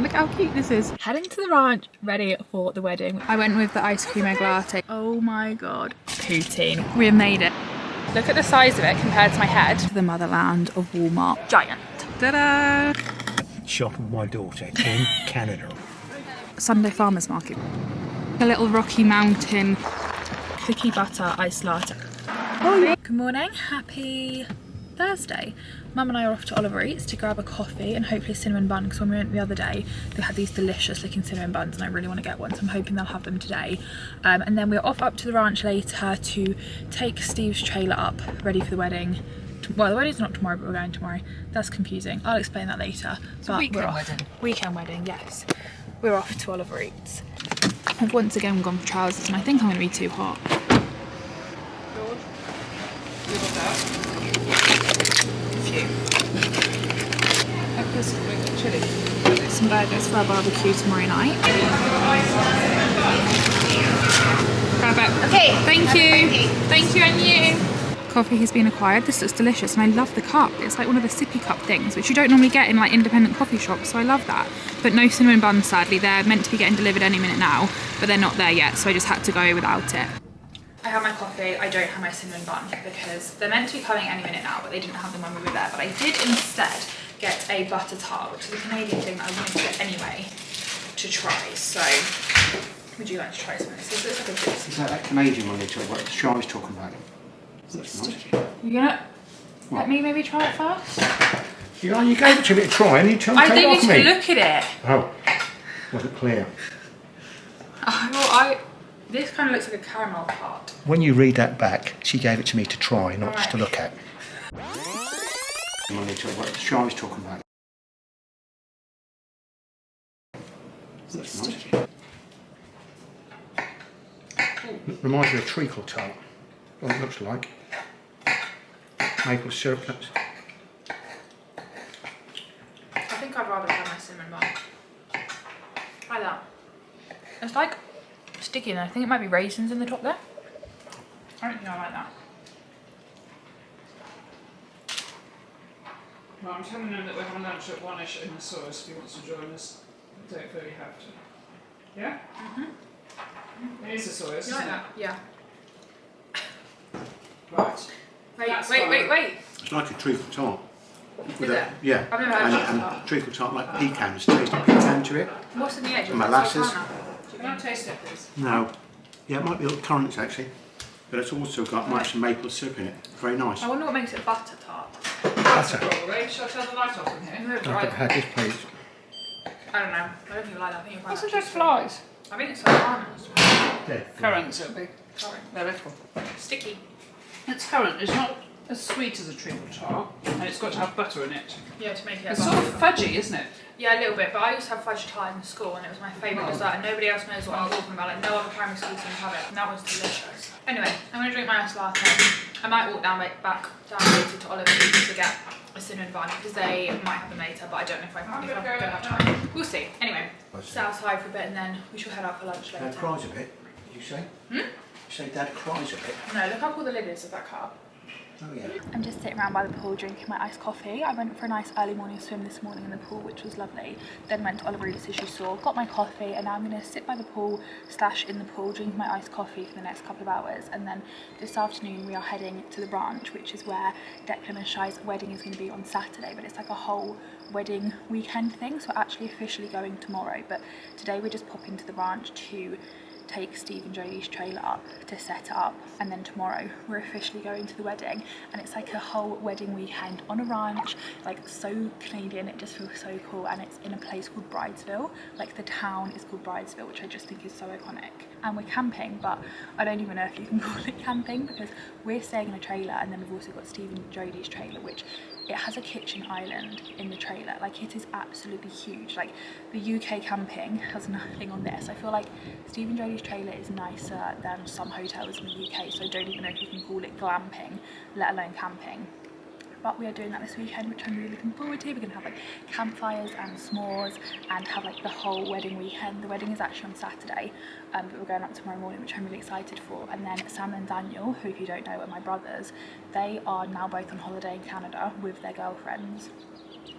Look how cute this is. Heading to the ranch, ready for the wedding. I went with the ice cream egg latte. Oh my god. Poutine. We have made it. Look at the size of it compared to my head. To the motherland of Walmart. Giant. Ta-da! Shop with my daughter in Canada. Sunday farmers market. A little Rocky Mountain cookie butter ice latte. Oh, good morning. Happy Thursday. Mum and I are off to Oliver Eats to grab a coffee and hopefully a cinnamon bun, because when we went the other day they had these delicious looking cinnamon buns and I really want to get one, so I'm hoping they'll have them today. And then we're off up to the ranch later to take Steve's trailer up ready for the wedding. Well, the wedding's not tomorrow, but we're going tomorrow. That's confusing. I'll explain that later. It's a weekend wedding. Weekend wedding, yes. We're off to Oliver Eats. I've once again gone for trousers and I think I'm going to be too hot. George, you want that? Peppers with chilli. Some burgers for our barbecue tomorrow night. Grab it. Okay. Thank you. Thank you, and you. Coffee has been acquired. This looks delicious and I love the cup. It's like one of the sippy cup things, which you don't normally get in like independent coffee shops, so I love that. But no cinnamon buns, sadly. They're meant to be getting delivered any minute now, but they're not there yet, so I just had to go without it. I have my coffee, I don't have my cinnamon bun because they're meant to be coming any minute now, but they didn't have them when we were there. But I did instead get a butter tart, which is a Canadian thing that I wanted to get anyway to try. So, would you like to try some of this? It looks like a good. Is that Canadian one they talk about? The Charlie's talking about? That's nice. You gonna let me maybe try it first? Yeah, you gave it to me to try and you told me to take it off me. I didn't look at it. Oh, wasn't clear. This kind of looks like a caramel tart. When you read that back, she gave it to me to try, not just to look at. When they talk about, the Charlie's talking about. That's nice. Reminds me of treacle tart. What it looks like. Maple syrup. I think I'd rather have my cinnamon bun. Try that. It's like sticky, and I think it might be raisins in the top there. I don't think I like that. Well, I'm telling him that we're having lunch at 1ish in the source if he wants to join us. I don't really have to. Yeah? Mm-hmm. It is a source, You like that? Yeah. Right. Wait. It's like a treacle tart. Is it? Yeah. I've never had and that. treacle tart like pecans. Taste of pecan to it. What's in the edge? Molasses. Can I taste it, please? No. Yeah, it might be little currants actually. But it's also got much maple syrup in it. Very nice. I wonder what makes it butter tart. Butter. Probably. Shall I turn the light off in here? No, I've had this please. I don't know. I don't think you like that. I think you find What's that just too flies? sweet. I think it's like almonds. Currants, it'll be. Sorry. They're little. Sticky. It's currant. It's not as sweet as a treacle tart, and it's got to have butter in it. Yeah, to make it. It's sort of fudgy, isn't it? Yeah, a little bit, but I used to have fudge tart in school and it was my favourite dessert and nobody else knows what I'm talking about. Like no other primary school seemed to have it and that was delicious. Anyway, I'm going to drink my ice latte. I might walk back down later to Oliver Eats to get a cinnamon bun because they might have them later, but I don't know if I'm going to have time. We'll see. Anyway, sit outside for a bit and then we shall head out for lunch later. Dad cries a bit, did you say? You say Dad cries a bit? No, look how cool the lid is of that cup. Oh yeah. I'm just sitting around by the pool drinking my iced coffee. I went for a nice early morning swim this morning in the pool, which was lovely. Then went to Oliver Eats, as you saw, got my coffee, and now I'm going to sit by the pool / in the pool drinking my iced coffee for the next couple of hours. And then this afternoon we are heading to the ranch, which is where Declan and Shai's wedding is going to be on Saturday, but it's like a whole wedding weekend thing, so we're actually officially going tomorrow. But today we're just popping to the ranch to take Steve and Jodie's trailer up to set it up, and then tomorrow we're officially going to the wedding, and it's like a whole wedding weekend on a ranch, like so Canadian. It just feels so cool, and it's in a place called Bridesville. Like the town is called Bridesville, which I just think is so iconic. And we're camping, but I don't even know if you can call it camping because we're staying in a trailer, and then we've also got Steve and Jodie's trailer, which it has a kitchen island in the trailer. Like it is absolutely huge. Like the UK camping has nothing on this. I feel like Steve and Jodie's trailer is nicer than some hotels in the UK, so I don't even know if you can call it glamping, let alone camping. But we are doing that this weekend, which I'm really looking forward to. We're going to have like campfires and s'mores and have like the whole wedding weekend. The wedding is actually on Saturday, but we're going up tomorrow morning, which I'm really excited for. And then Sam and Daniel, who if you don't know are my brothers, they are now both on holiday in Canada with their girlfriends.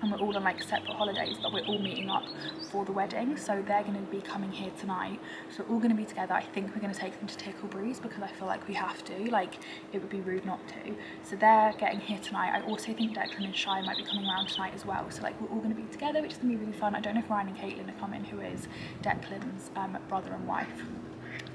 and we're all on like separate holidays, but we're all meeting up for the wedding. So they're going to be coming here tonight, so we're all going to be together. I think we're going to take them to Tickleberry's because I feel like we have to, like it would be rude not to. So they're getting here tonight. I also think Declan and Shai might be coming around tonight as well, so like we're all going to be together, which is going to be really fun. I don't know if Ryan and Caitlin are coming, who is Declan's brother and wife.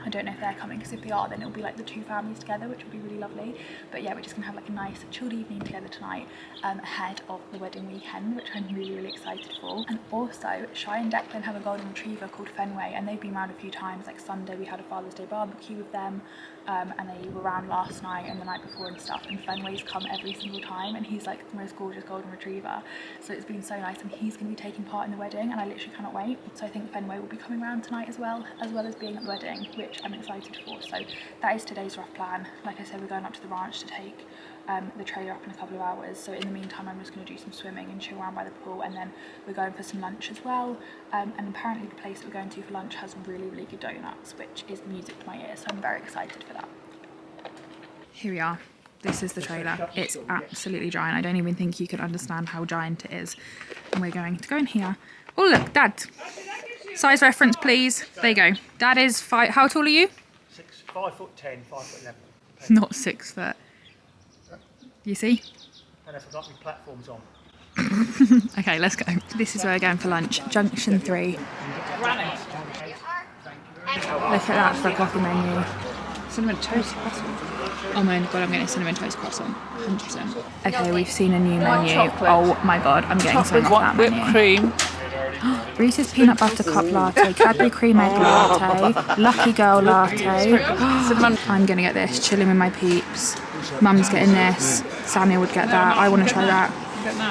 I don't know if they're coming, because if they are, then it'll be like the two families together, which will be really lovely. But yeah, we're just gonna have like a nice chilled evening together tonight, ahead of the wedding weekend, which I'm really, really excited for. And also, Shai and Declan have a golden retriever called Fenway, and they've been around a few times. Like Sunday, we had a Father's Day barbecue with them, and they were around last night and the night before and stuff. And Fenway's come every single time, and he's like the most gorgeous golden retriever. So it's been so nice, and he's gonna be taking part in the wedding, and I literally cannot wait. So I think Fenway will be coming around tonight as well as being at the wedding, which I'm excited for. So that is today's rough plan. Like I said, we're going up to the ranch to take the trailer up in a couple of hours. So in the meantime, I'm just going to do some swimming and chill around by the pool, and then we're going for some lunch as well. And apparently the place that we're going to for lunch has really, really good donuts, which is music to my ears. So I'm very excited for that. Here we are. This is the trailer. It's absolutely giant. I don't even think you can understand how giant it is. And we're going to go in here. Oh look, Dad. Size reference, please. There you go. Dad is 5. How tall are you? 5'10", 5'11". Not 6 foot. You see? And if I've got my platforms on. Okay, let's go. This is where we're going for lunch. Junction 3. Look at that for a coffee menu. Cinnamon toast croissant. Oh my god, I'm getting a cinnamon toast croissant. 100%. Okay, we've seen a new menu. Oh my god, I'm getting so much that menu. Whipped cream. Reese's peanut butter cup latte, Cadbury cream egg latte, Lucky Girl latte. I'm gonna get this, chilling with my peeps. Mum's getting this, Samuel would get that. I want to try that.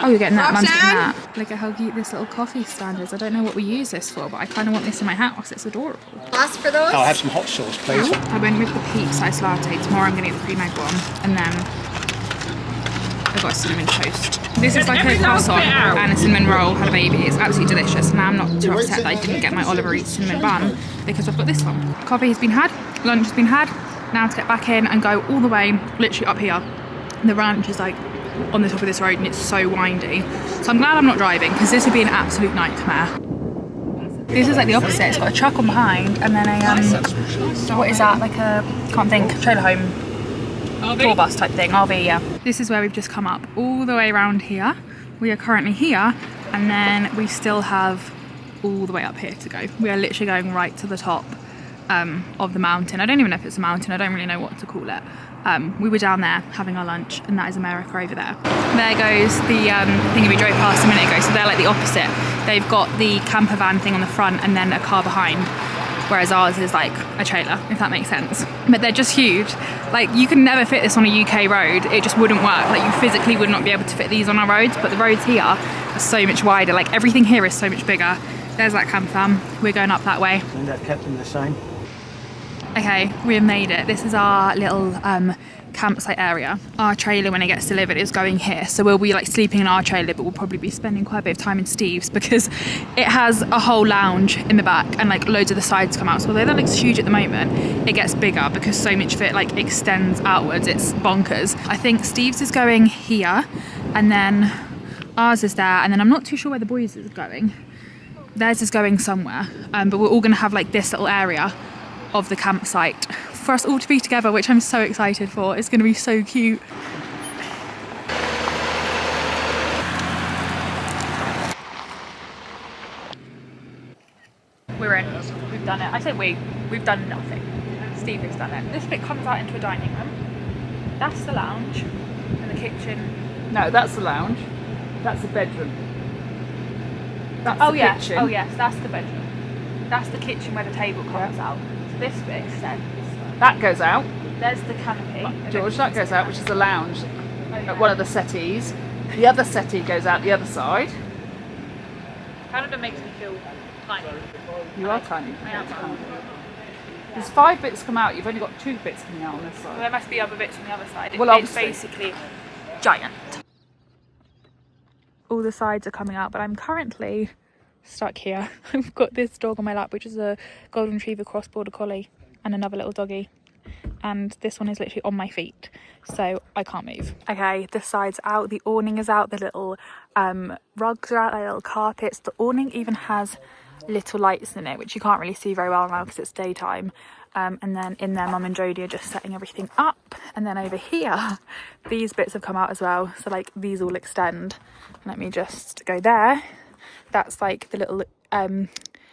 Oh, you're getting that, Mum's getting that. Look at how cute this little coffee stand is. I don't know what we use this for, but I kind of want this in my house. It's adorable. Ask for those? I'll have some hot sauce, please. I went with the peeps iced latte. Tomorrow I'm gonna get the cream egg one, and then I've got a cinnamon toast. This is like a croissant and a cinnamon roll had a baby. It's absolutely delicious. Now I'm not too upset that I didn't get my Oliver Reed cinnamon bun because I've got this one. Coffee has been had, lunch has been had. Now to get back in and go all the way, literally up here. The ranch is like on the top of this road and it's so windy. So I'm glad I'm not driving because this would be an absolute nightmare. This is like the opposite. It's got a truck on behind and then a, what is that? Like a, can't think, trailer home. Tour bus type thing, RV, yeah. This is where we've just come up all the way around here. We are currently here and then we still have all the way up here to go. We are literally going right to the top of the mountain. I don't even know if it's a mountain, I don't really know what to call it. We were down there having our lunch and that is America over there. There goes the thing we drove past a minute ago, so they're like the opposite. They've got the camper van thing on the front and then a car behind. Whereas ours is like a trailer, if that makes sense. But they're just huge. Like you can never fit this on a UK road. It just wouldn't work. Like you physically would not be able to fit these on our roads, but the roads here are so much wider. Like everything here is so much bigger. There's that camp van. We're going up that way. And that kept them the same. Okay, we have made it. This is our little campsite area. Our trailer, when it gets delivered, is going here. So we'll be like sleeping in our trailer, but we'll probably be spending quite a bit of time in Steve's because it has a whole lounge in the back and like loads of the sides come out. So although that looks huge at the moment, it gets bigger because so much of it like extends outwards. It's bonkers. I think Steve's is going here and then ours is there. And then I'm not too sure where the boys is going. Theirs is going somewhere. But we're all gonna have like this little area of the campsite for us all to be together, which I'm so excited for. It's going to be so cute. We're in. We've done it. I say we've done nothing. Steve has done it. This bit comes out into a dining room. That's the lounge and the kitchen. No, that's the lounge. That's the bedroom. That's oh the yeah. kitchen. Oh yes, that's the bedroom. That's the kitchen where the table comes out. So this bit extends. That goes out. There's the canopy. George, that goes out, which is the lounge at one of the settees. The other settee goes out the other side. Canada makes me feel tiny. You are tiny. I am tiny. There's 5 bits come out. You've only got 2 bits coming out on this Well, side. there must be other bits on the other side. Well, It's obviously. basically giant. All the sides are coming out, but I'm currently stuck here. I've got this dog on my lap, which is a golden retriever cross border collie, and another little doggy. and this one is literally on my feet, so I can't move. Okay, the side's out, the awning is out, the little rugs are out, like little carpets. The awning even has little lights in it, which you can't really see very well now because it's daytime. And then in there, Mum and Jodie are just setting everything up. And then over here, these bits have come out as well. So like these all extend. Let me just go there. That's like the little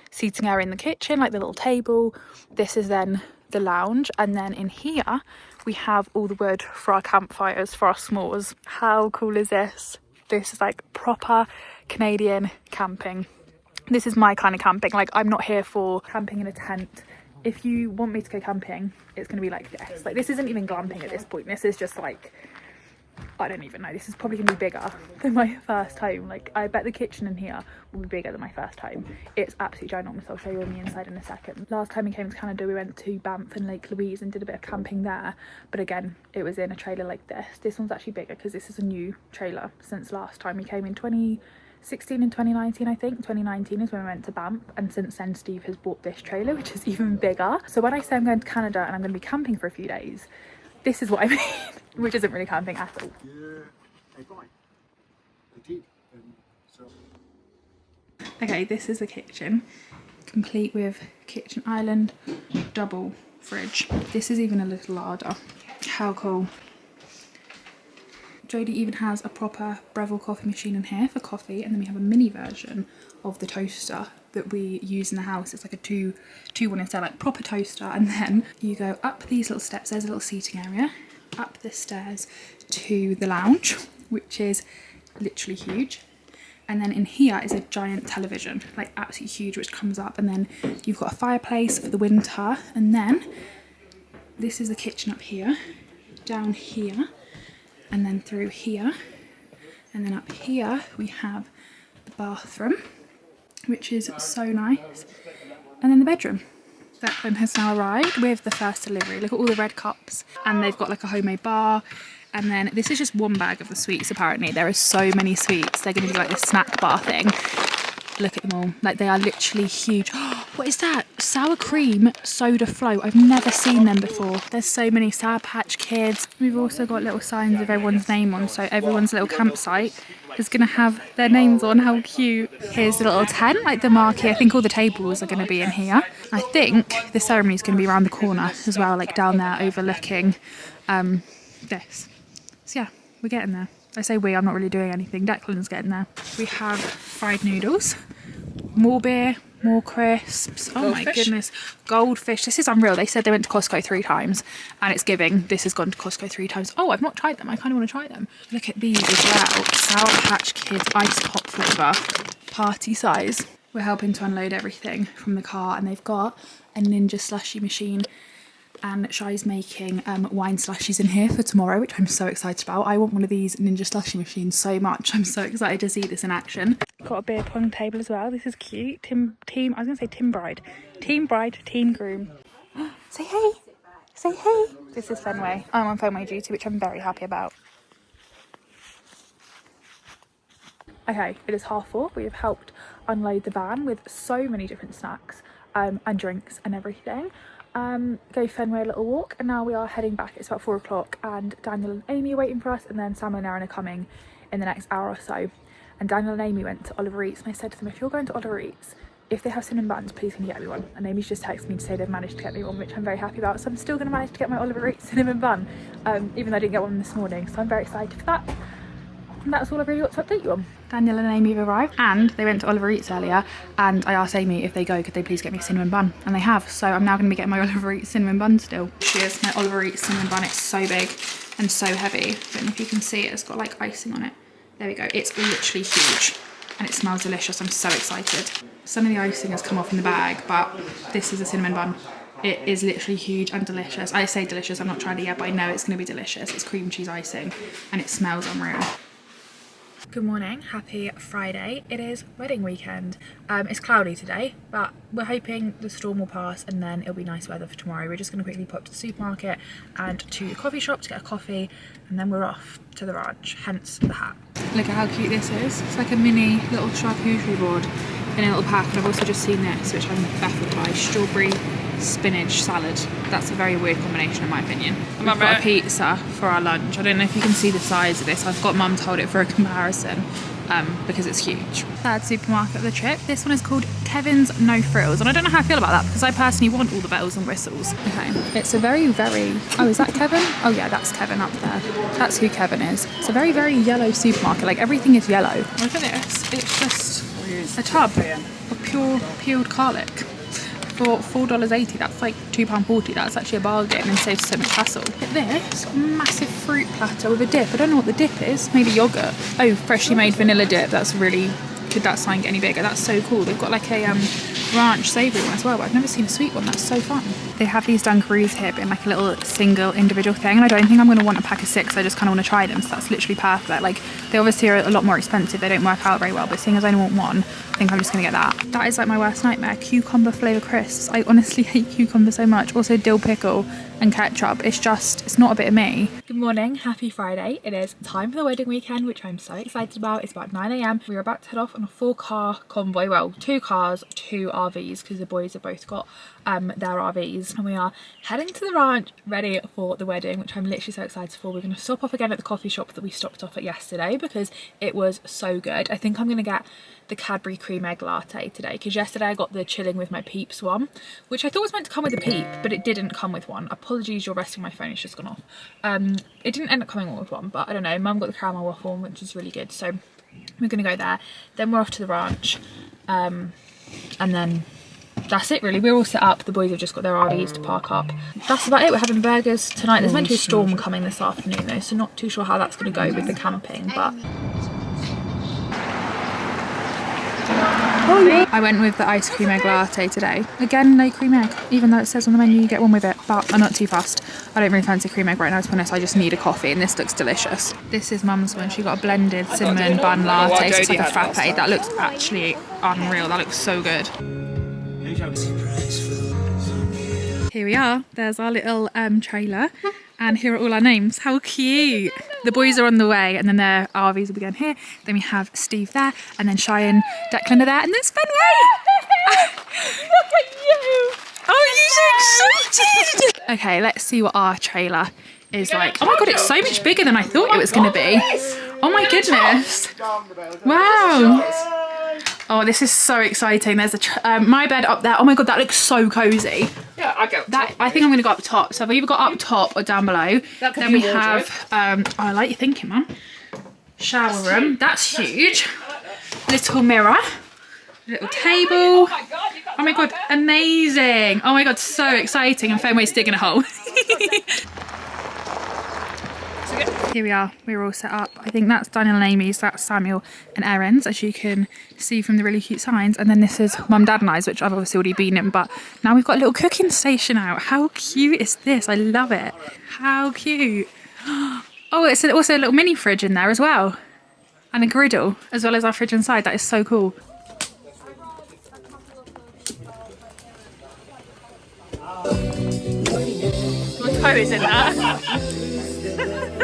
seating area in the kitchen, like the little table. This is then the lounge. And then in here, we have all the wood for our campfires, for our s'mores. How cool is this? This is like proper Canadian camping. This is my kind of camping. Like, I'm not here for camping in a tent. If you want me to go camping, it's going to be like this. Like, this isn't even glamping at this point. This is just like, I don't even know. This is probably going to be bigger than my first home. Like, I bet the kitchen in here will be bigger than my first home. It's absolutely ginormous. I'll show you on the inside in a second. Last time we came to Canada, we went to Banff and Lake Louise and did a bit of camping there. But again, it was in a trailer like this. This one's actually bigger because this is a new trailer since last time we came in 2016 and 2019, I think. 2019 is when we went to Banff, and since then Steve has bought this trailer, which is even bigger. So when I say I'm going to Canada and I'm going to be camping for a few days, this is what I mean, which isn't really camping at all. Okay, this is the kitchen, complete with kitchen island, double fridge. This is even a little larder. How cool. Jodie even has a proper Breville coffee machine in here for coffee, and then we have a mini version of the toaster that we use in the house. It's like a two one instead, like proper toaster. And then you go up these little steps, there's a little seating area, up the stairs to the lounge, which is literally huge. And then in here is a giant television, like absolutely huge, which comes up, and then you've got a fireplace for the winter. And then this is the kitchen up here, down here, and then through here, and then up here we have the bathroom, which is so nice, and then the bedroom. Declan has now arrived with the first delivery. Look at all the red cups, and they've got like a homemade bar. And then this is just one bag of the sweets. Apparently there are so many sweets. They're going to be like this snack bar thing. Look at them all, like they are literally huge. What is that? Sour cream soda float. I've never seen them before. There's so many. Sour Patch Kids. We've also got little signs of everyone's name on, so everyone's little campsite is going to have their names on. How cute. Here's the little tent, like the marquee. I think all the tables are going to be in here. I think the ceremony is going to be around the corner as well, like down there overlooking this. So yeah, we're getting there. I say we, I'm not really doing anything. Declan's getting there. We have fried noodles, more beer, more crisps. Oh my goodness. Goldfish. This is unreal. They said they went to Costco 3 times and it's giving. This has gone to Costco 3 times. Oh, I've not tried them. I kind of want to try them. Look at these as well. Sour Patch Kids ice pop flavour. Party size. We're helping to unload everything from the car, and they've got a ninja slushy machine. And Shai's making wine slushies in here for tomorrow, which I'm so excited about. I want one of these ninja slushy machines so much. I'm so excited to see this in action. Got a beer pong table as well. This is cute. I was going to say Team Bride, Team Groom. Say hey. Say hey. This is Fenway. I'm on Fenway duty, which I'm very happy about. Okay, it is 4:30. We have helped unload the van with so many different snacks and drinks and everything. Gave Fenway a little walk, and now we are heading back. It's about 4 o'clock, and Daniel and Amy are waiting for us, and then Sam and Aaron are coming in the next hour or so. And Daniel and Amy went to Oliver Eats, and I said to them, if you're going to Oliver Eats, if they have cinnamon buns, please can you get me one? And Amy's just texted me to say they've managed to get me one, which I'm very happy about. So I'm still going to manage to get my Oliver Eats cinnamon bun, even though I didn't get one this morning. So I'm very excited for that. And that's all I've really got to update you on. Daniel and Amy have arrived, and they went to Oliver Eats earlier, and I asked Amy if they go, could they please get me a cinnamon bun? And they have, so I'm now going to be getting my Oliver Eats cinnamon bun still. Here's my Oliver Eats cinnamon bun. It's so big and so heavy. I don't know if you can see it, it's got like icing on it. There we go, it's literally huge, and it smells delicious. I'm so excited. Some of the icing has come off in the bag, but this is a cinnamon bun. It is literally huge and delicious. I say delicious, I'm not tried it yet, but I know it's going to be delicious. It's cream cheese icing, and it smells unreal. Good morning, happy Friday. It is wedding weekend. It's cloudy today, but we're hoping the storm will pass and then it'll be nice weather for tomorrow. We're just going to quickly pop to the supermarket and to the coffee shop to get a coffee, and then we're off to the ranch, hence the hat. Look at how cute this is. It's like a mini little charcuterie board. in a little pack, and I've also just seen this, which I'm baffled by, strawberry spinach salad. That's a very weird combination in my opinion. We've got a pizza for our lunch. I don't know if you can see the size of this. I've got mum to hold it for a comparison because it's huge. Third supermarket of the trip. This one is called Kevin's No Frills, and I don't know how I feel about that because I personally want all the bells and whistles. Okay, it's a very, oh, is that Kevin? Oh yeah, that's Kevin up there. That's who Kevin is. It's a very, very yellow supermarket. Like everything is yellow. Look at this. It's just a tub of pure peeled garlic for $4.80. That's like £2.40. That's actually a bargain and saves so much hassle. Look at this massive fruit platter with a dip. I don't know what the dip is. Maybe yogurt. Oh, freshly made vanilla dip. That's really, could that sign get any bigger? That's so cool. They've got like a ranch savoury one as well, but I've never seen a sweet one. That's so fun. They have these Dunkaroos here in like a little single individual thing, and I don't think I'm going to want a pack of 6. I just kind of want to try them, so that's literally perfect. Like, they obviously are a lot more expensive. They don't work out very well, but seeing as I only want one, I think I'm just going to get that. That is like my worst nightmare. Cucumber flavour crisps. I honestly hate cucumber so much. Also dill pickle and ketchup. It's not a bit of me. Good morning, happy Friday. It is time for the wedding weekend, which I'm so excited about. It's about 9 AM. We're about to head off on a 4-car convoy. Well, 2 cars, 2 RVs, because the boys have both got their RVs, and we are heading to the ranch ready for the wedding, which I'm literally so excited for. We're going to stop off again at the coffee shop that we stopped off at yesterday because it was so good. I think I'm going to get the Cadbury cream egg latte today, because yesterday I got the chilling with my peeps one, which I thought was meant to come with a peep, but it didn't come with one. Apologies, you're resting, my phone has just gone off. It didn't end up coming with one, but I don't know, mum got the caramel waffle one, which is really good, so we're going to go there. Then we're off to the ranch, and then that's it really. We're all set up. The boys have just got their RVs to park up. That's about it. We're having burgers tonight. There's meant to be a storm coming this afternoon though, so not too sure how that's going to go with the camping, but I went with the ice cream egg latte today. Again, no cream egg, even though it says on the menu you get one with it, but I'm not too fussed. I don't really fancy cream egg right now, to be honest. I just need a coffee, and this looks delicious. This is mum's one. She got a blended cinnamon bun latte, so it's like a frappe. That looks actually unreal. That looks so good. Here we are. There's our little trailer, and here are all our names. How cute! The boys are on the way, and then their RVs will be going here. Then we have Steve there, and then Shy and Declan are there, and then Spenway! Look at you! Oh, you're so excited! Okay, let's see what our trailer is like. Oh my god, it's so much bigger than I thought it was going to be. Oh my goodness! Wow! Oh, this is so exciting. There's my bed up there. Oh my god, that looks so cozy. Yeah, I go up that. top. I think I'm going to go up top. So I've either got up top or down below. Then we have. Oh, I like your thinking, man. Shower room. That's huge. Little mirror. Little table. Oh my god, amazing. Oh my god, so exciting. And Fenway's digging a hole. Here we are, we're all set up. I think that's Daniel and Amy's, that's Samuel and Erin's, as you can see from the really cute signs. And then this is Mum, Dad and I's, which I've obviously already been in, but now we've got a little cooking station out. How cute is this? I love it. How cute. Oh, it's also a little mini fridge in there as well. And a griddle, as well as our fridge inside. That is so cool. What time is in that?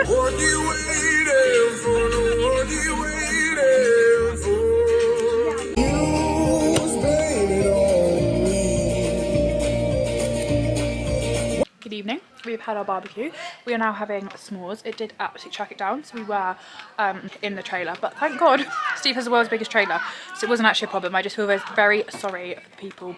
What you waiting for? What you waiting for? You spend it on me. Good evening. We've had our barbecue. We are now having s'mores. It did absolutely track it down, so we were in the trailer, but thank God Steve has the world's biggest trailer, so it wasn't actually a problem. I just feel very sorry for the people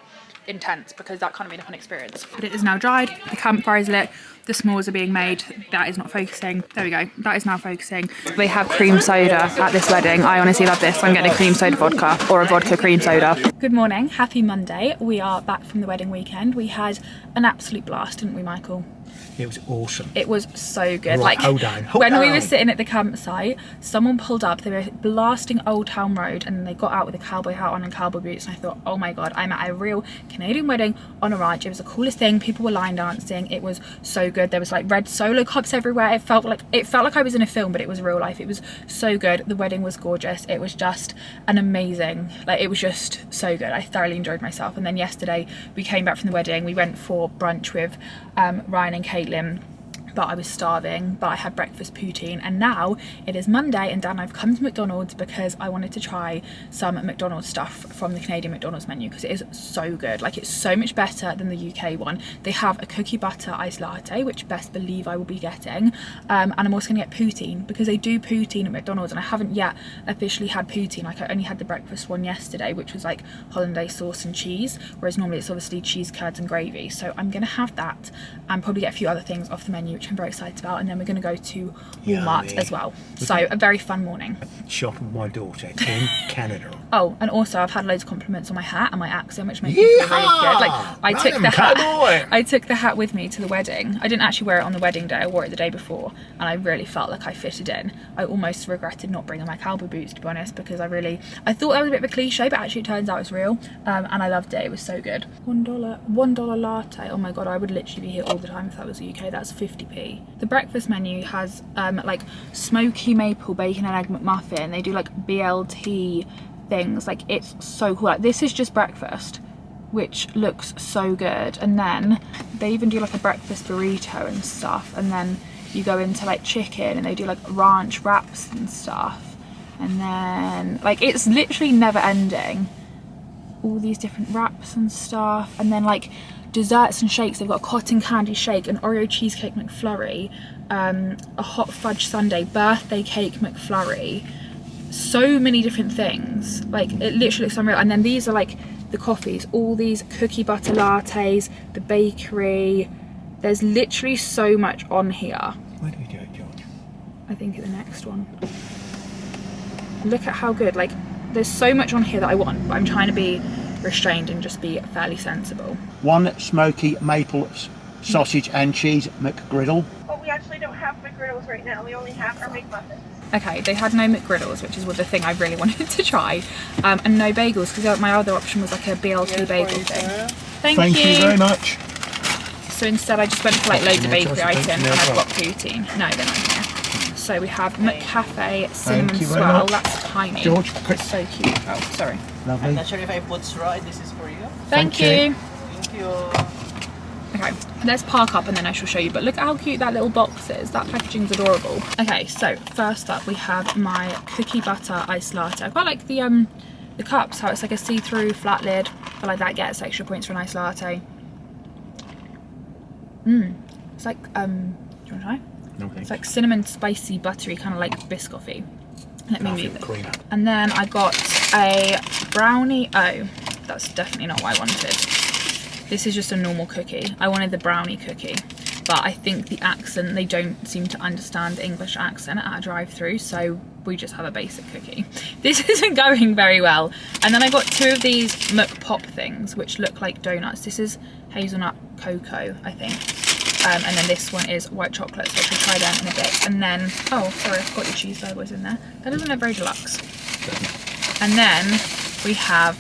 in tents, because that can't have been a fun experience. But it is now dried, the campfire is lit, the s'mores are being made. That is not focusing. There we go, that is now focusing. They have cream soda at this wedding. I honestly love this. I'm getting a cream soda vodka, or a vodka cream soda. Good morning, happy Monday. We are back from the wedding weekend. We had an absolute blast, didn't we, Michael? It was awesome. It was so good. Right, like, hold on. When we were sitting at the campsite, someone pulled up, they were blasting Old Town Road, and they got out with a cowboy hat on and cowboy boots, and I thought, oh my god, I'm at a real Canadian wedding on a ranch. It was the coolest thing. People were line dancing. It was so good. There was like red solo cups everywhere. It felt like I was in a film, but it was real life. It was so good. The wedding was gorgeous. It was just an amazing, like, it was just so good. I thoroughly enjoyed myself. And then yesterday we came back from the wedding. We went for brunch with Ryan and Caitlin. but I was starving, but I had breakfast poutine, and now it is Monday and Dan and I've come to McDonald's because I wanted to try some McDonald's stuff from the Canadian McDonald's menu because it is so good. Like, it's so much better than the UK one. They have a cookie butter iced latte, which best believe I will be getting, and I'm also gonna get poutine because they do poutine at McDonald's, and I haven't yet officially had poutine. Like, I only had the breakfast one yesterday, which was like hollandaise sauce and cheese, whereas normally it's obviously cheese curds and gravy. So I'm gonna have that and probably get a few other things off the menu, which I'm very excited about, and then we're going to go to Walmart Yummy. as well. So a very fun morning. Shop with my daughter in Canada. Oh, and also I've had loads of compliments on my hat and my accent, which makes me feel really good. Like, I took the hat. I took the hat with me to the wedding. I didn't actually wear it on the wedding day. I wore it the day before, and I really felt like I fitted in. I almost regretted not bringing my cowboy boots, to be honest, because I thought that was a bit of a cliche, but actually it turns out it's real, and I loved it. It was so good. $1 latte. Oh my god, I would literally be here all the time if that was the UK. That's 50p. The breakfast menu has like smoky maple bacon and egg McMuffin. They do like BLT things. Like, it's so cool. Like, this is just breakfast, which looks so good, and then they even do like a breakfast burrito and stuff, and then you go into like chicken and they do like ranch wraps and stuff, and then like it's literally never ending, all these different wraps and stuff, and then like desserts and shakes. They've got a cotton candy shake, an Oreo cheesecake McFlurry, a hot fudge sundae, birthday cake McFlurry, so many different things. Like, it literally looks unreal. And then these are like the coffees, all these cookie butter lattes, the bakery. There's literally so much on here. Where do we do it, George? I think at the next one. Look at how good. Like, there's so much on here that I want, but I'm trying to be restrained and just be fairly sensible. One smoky maple sausage and cheese McGriddle. Well, we actually don't have McGriddles right now. We only have our McMuffins. Okay, they had no McGriddles, which is the thing I really wanted to try, and no bagels, because my other option was like a BLT bagel thing. Thank you very much. So instead I just went for like loads of bakery items, and I've got poutine. No, they're not here. So we have McCafe cinnamon you very swirl. much. That's tiny. George, It's so cute. Oh, sorry. lovely. I'm not sure if I put straw. This is for you. Thank you. you. Thank you. Okay, let's park up and then I shall show you. But look at how cute that little box is. That packaging's adorable. Okay, so first up we have my cookie butter iced latte. I quite like the cups, how it's like a see-through flat lid. I like that gets extra points for an iced latte. It's like do you want to try? Okay. It's like cinnamon spicy buttery, kind of like biscoffy. Let me move it. Creamer. And then I got a brownie. Oh, that's definitely not what I wanted. This is just a normal cookie. I wanted the brownie cookie, but I think the accent, they don't seem to understand the English accent at a drive-through, so we just have a basic cookie. This isn't going very well. And then I got two of these McPop things, which look like donuts. This is hazelnut cocoa, I think. And then this one is white chocolate, so I shall try them in a bit. And then, oh, sorry, I forgot your cheeseburgers in there. That doesn't look very deluxe. And then we have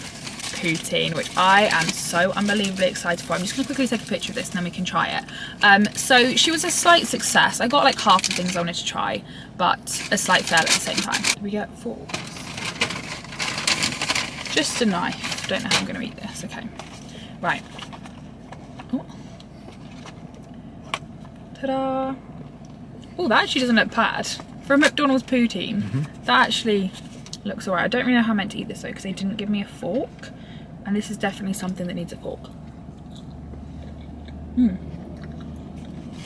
poutine, which I am so unbelievably excited for. I'm just gonna quickly take a picture of this and then we can try it. So she was a slight success. I got like half the things I wanted to try, but a slight fail at the same time. We get forks. Just a knife. Don't know how I'm gonna eat this. Okay. Right. Oh. Ta-da! Oh, that actually doesn't look bad. For a McDonald's poutine, that actually looks alright. I don't really know how I'm meant to eat this though, because they didn't give me a fork. And this is definitely something that needs a fork.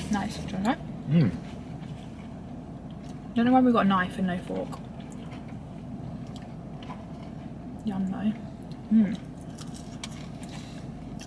Nice. Do you want that? Don't know why we got a knife and no fork. Yum though.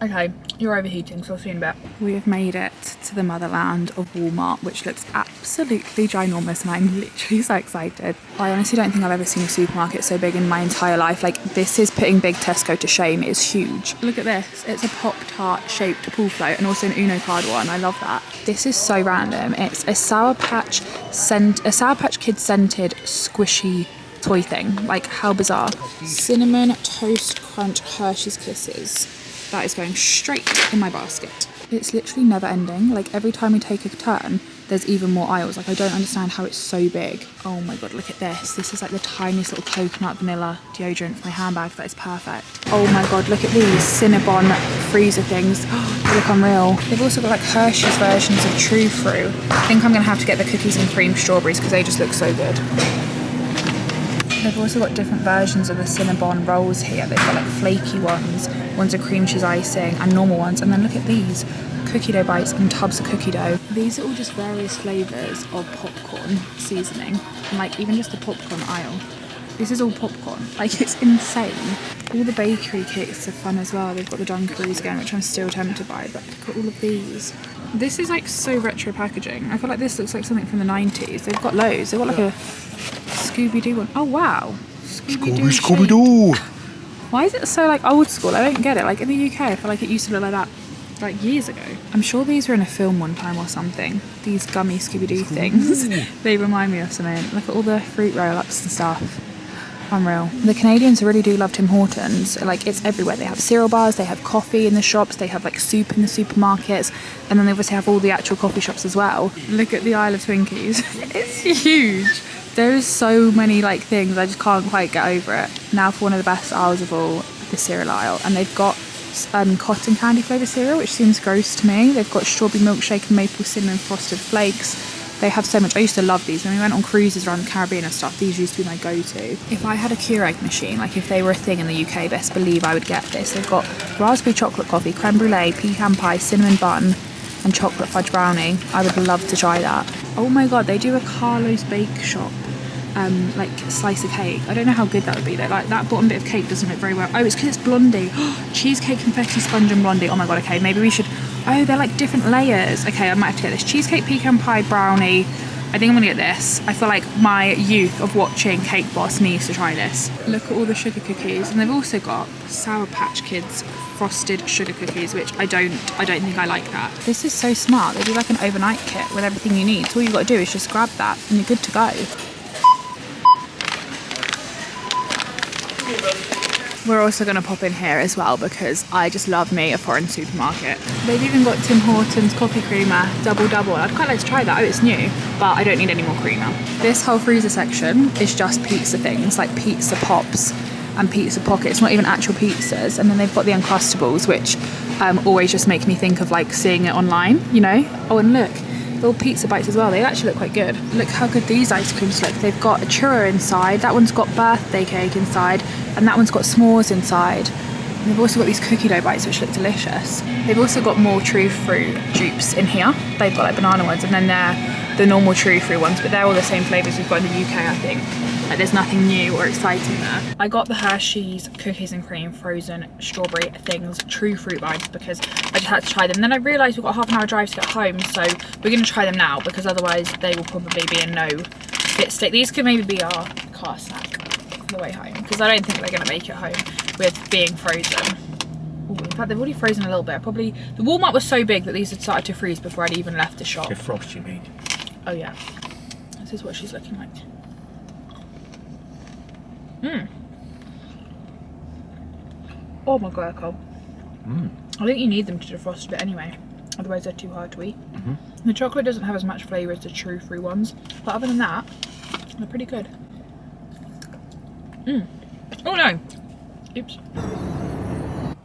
Okay, you're overheating, so I'll see you in a bit. We have made it to the motherland of Walmart, which looks absolutely ginormous, and I'm literally so excited. I honestly don't think I've ever seen a supermarket so big in my entire life. Like, this is putting big Tesco to shame. It's huge. Look at this. It's a Pop-Tart shaped pool float and also an Uno card one. I love that. This is so random. It's a Sour Patch Kid scented squishy toy thing. Like, how bizarre. Cinnamon Toast Crunch Hershey's Kisses. That is going straight in my basket. It's literally never ending. Like, every time we take a turn, there's even more aisles. Like, I don't understand how it's so big. Oh my god, look at this. This is like the tiniest little coconut vanilla deodorant for my handbag. That is perfect. Oh my god, look at these Cinnabon freezer things. They look unreal. They've also got like Hershey's versions of True Fruit. I think I'm gonna have to get the cookies and cream strawberries because they just look so good. They've also got different versions of the Cinnabon rolls here. They've got like flaky ones are cream cheese icing, and normal ones. And then look at these, cookie dough bites and tubs of cookie dough. These are all just various flavours of popcorn seasoning, and like even just the popcorn aisle. This is all popcorn, like it's insane. All the bakery cakes are fun as well. They've got the Dunkaroos again, which I'm still tempted by, but look at all of these. This is like so retro packaging. I feel like this looks like something from the 90s. They've got loads. They've got like a Scooby-Doo one. Oh wow. Scooby-Doo. Why is it so like old school? I don't get it. Like in the UK, I feel like it used to look like that like years ago. I'm sure these were in a film one time or something. These gummy Scooby-Doo things. They remind me of something. Look at all the fruit roll-ups and stuff. Unreal. The Canadians really do love Tim Hortons. Like it's everywhere. They have cereal bars, they have coffee in the shops, they have like soup in the supermarkets, and then they obviously have all the actual coffee shops as well. Look at the aisle of Twinkies. It's huge. There is so many like things, I just can't quite get over it. Now for one of the best aisles of all, the cereal aisle, and they've got cotton candy flavoured cereal, which seems gross to me. They've got strawberry milkshake and maple cinnamon frosted flakes. They have so much. I used to love these when we went on cruises around the Caribbean and stuff. These used to be my go-to. If I had a Keurig machine, like if they were a thing in the UK, best believe I would get this. They've got raspberry chocolate coffee, creme brulee, pecan pie, cinnamon bun, and chocolate fudge brownie. I would love to try that. Oh my god, they do a Carlo's Bake Shop like slice of cake. I don't know how good that would be though. Like that bottom bit of cake doesn't look very well. Oh, it's because it's blondie. Cheesecake, confetti, sponge and blondie. Oh my god, okay, maybe we should. Oh, they're like different layers. Okay, I might have to get this. Cheesecake, pecan pie, brownie. I think I'm gonna get this. I feel like my youth of watching Cake Boss needs to try this. Look at all the sugar cookies, and they've also got Sour Patch Kids frosted sugar cookies, which I don't think I like that. This is so smart. They do like an overnight kit with everything you need. So all you got to do is just grab that, and you're good to go. We're also going to pop in here as well because I just love me a foreign supermarket. They've even got Tim Hortons coffee creamer double. I'd quite like to try that. Oh, it's new, but I don't need any more creamer. This whole freezer section is just pizza things, like pizza pops and pizza pockets, not even actual pizzas. And then they've got the Uncrustables, which always just make me think of like seeing it online, you know? Oh, and look, little pizza bites as well. They actually look quite good. Look how good these ice creams look. They've got a churro inside, that one's got birthday cake inside, and that one's got s'mores inside. And they've also got these cookie dough bites which look delicious. They've also got more True Fruit dupes in here. They've got like banana ones, and then they're the normal True Fruit ones, but they're all the same flavours we've got in the UK, I think. Like there's nothing new or exciting there. I got the Hershey's cookies and cream frozen strawberry things True Fruit bites because I just had to try them. And then I realised we've got a half an hour drive to get home, so we're going to try them now because otherwise they will probably be a no fit stick. These could maybe be our car snack on the way home because I don't think they're going to make it home with being frozen. Ooh, in fact, they've already frozen a little bit. Probably the Walmart was so big that these had started to freeze before I'd even left the shop. Defrost, you mean? Oh yeah, this is what she's looking like. Oh my god, Cole. I think you need them to defrost a bit anyway, otherwise they're too hard to eat. The chocolate doesn't have as much flavour as the True Fruit ones, but other than that, they're pretty good. Oh no! Oops.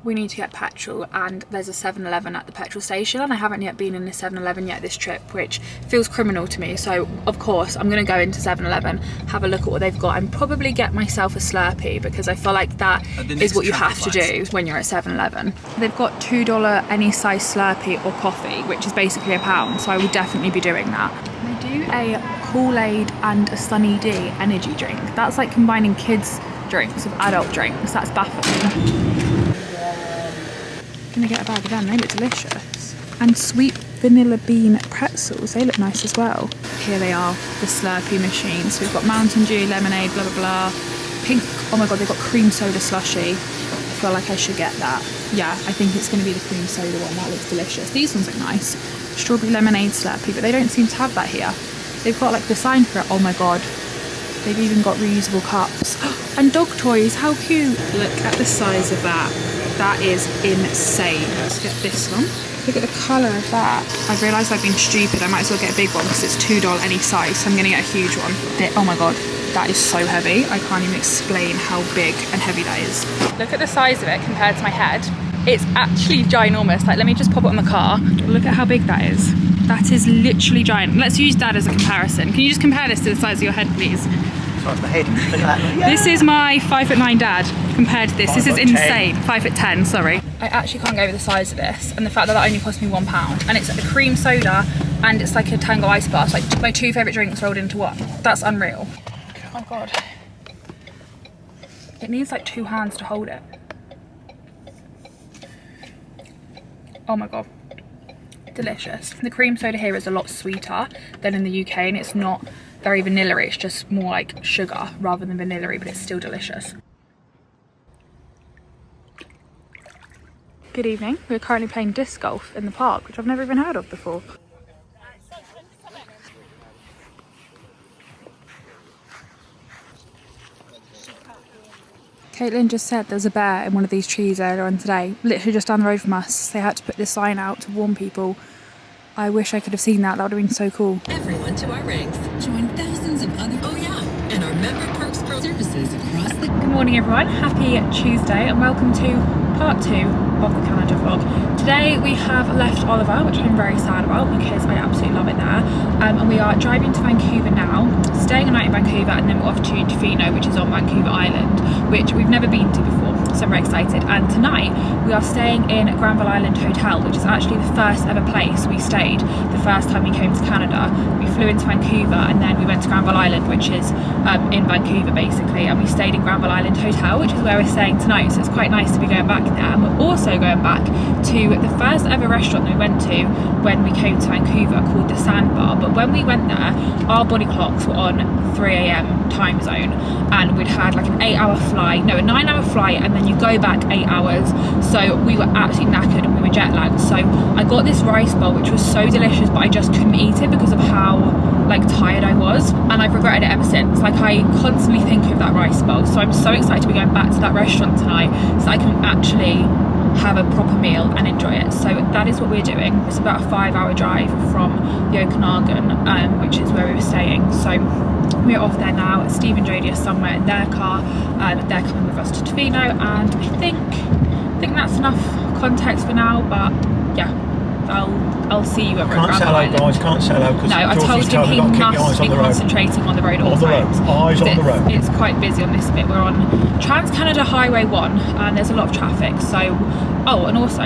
We need to get petrol, and there's a 7-Eleven at the petrol station, and I haven't yet been in a 7-Eleven yet this trip, which feels criminal to me. So of course I'm going to go into 7-Eleven, have a look at what they've got, and probably get myself a Slurpee because I feel like that is what you have to do when you're at 7-Eleven. They've got $2 any size Slurpee or coffee, which is basically £1, so I will definitely be doing that. They do a Kool-Aid and a Sunny D energy drink. That's like combining kids drinks with adult drinks. That's baffling. Gonna get a bag of them, they look delicious. And sweet vanilla bean pretzels, they look nice as well. Here they are, the Slurpee machines. So we've got Mountain Dew, lemonade, blah blah blah. Pink, oh my god, they've got cream soda slushy. I feel like I should get that. Yeah, I think it's gonna be the cream soda one, that looks delicious. These ones look nice. Strawberry lemonade Slurpee, but they don't seem to have that here. They've got like the sign for it, oh my god. They've even got reusable cups. And dog toys, how cute. Look at the size of that. That is insane. Let's get this one. Look at the colour of that. I've realised I've been stupid. I might as well get a big one because it's $2 any size. So I'm going to get a huge one. Oh my god, that is so heavy. I can't even explain how big and heavy that is. Look at the size of it compared to my head. It's actually ginormous. Like, let me just pop it on the car. Look at how big that is. That is literally giant. Let's use Dad as a comparison. Can you just compare this to the size of your head, please? Size of my head. Look at that. Yeah. This is my 5'9" dad compared to this. This is insane. 5'10", sorry. I actually can't go over the size of this, and the fact that that only cost me £1. And it's a cream soda, and it's like a Tango ice bar. It's like my 2 favourite drinks rolled into one. That's unreal. Oh my god. It needs like 2 hands to hold it. Oh my god. Delicious. The cream soda here is a lot sweeter than in the UK, and it's not very vanilla-y, it's just more like sugar rather than vanilla-y, but it's still delicious. Good evening. We're currently playing disc golf in the park, which I've never even heard of before. Caitlin just said there's a bear in one of these trees earlier on today, literally just down the road from us. They had to put this sign out to warn people. I wish I could have seen that, that would have been so cool. Everyone to our ranks. Join thousands of other, and our member perks pro services across the... Good morning everyone, happy Tuesday and welcome to part 2 of the Canada vlog. Today we have left Oliver, which I'm very sad about because I absolutely love it there. And we are driving to Vancouver now, staying a night in Vancouver, and then we're off to Tofino, which is on Vancouver Island, which we've never been to before, so I'm very excited. And tonight we are staying in Granville Island Hotel, which is actually the first ever place we stayed the first time we came to Canada. We flew into Vancouver and then we went to Granville Island, which is in Vancouver basically, and we stayed in Granville Island Hotel, which is where we're staying tonight, so it's quite nice to be going back there. And we're also going back to the first ever restaurant that we went to when we came to Vancouver, called the Sandbar. But when we went there, our body clocks were on 3 AM time zone, and we'd had like an 8-hour flight, no, a 9-hour flight, and then you go back 8 hours, so we were absolutely knackered and we were jet lagged. So I got this rice bowl, which was so delicious, but I just couldn't eat it because of how like tired I was, and I've regretted it ever since. Like, I constantly think of that rice bowl, so I'm so excited to be going back to that restaurant tonight so I can actually have a proper meal and enjoy it. So that is what we're doing. It's about a 5-hour drive from the Okanagan, which is where we were staying. So we're off there now. Steve and Jodie are somewhere in their car, they're coming with us to Tofino, and I think that's enough context for now, but yeah, I'll see you over at Granville Island. Can't say hello, because no, I told him he must be concentrating on the road all the time. Eyes on the road. It's quite busy on this bit. We're on Trans-Canada Highway 1 and there's a lot of traffic, so... Oh, and also,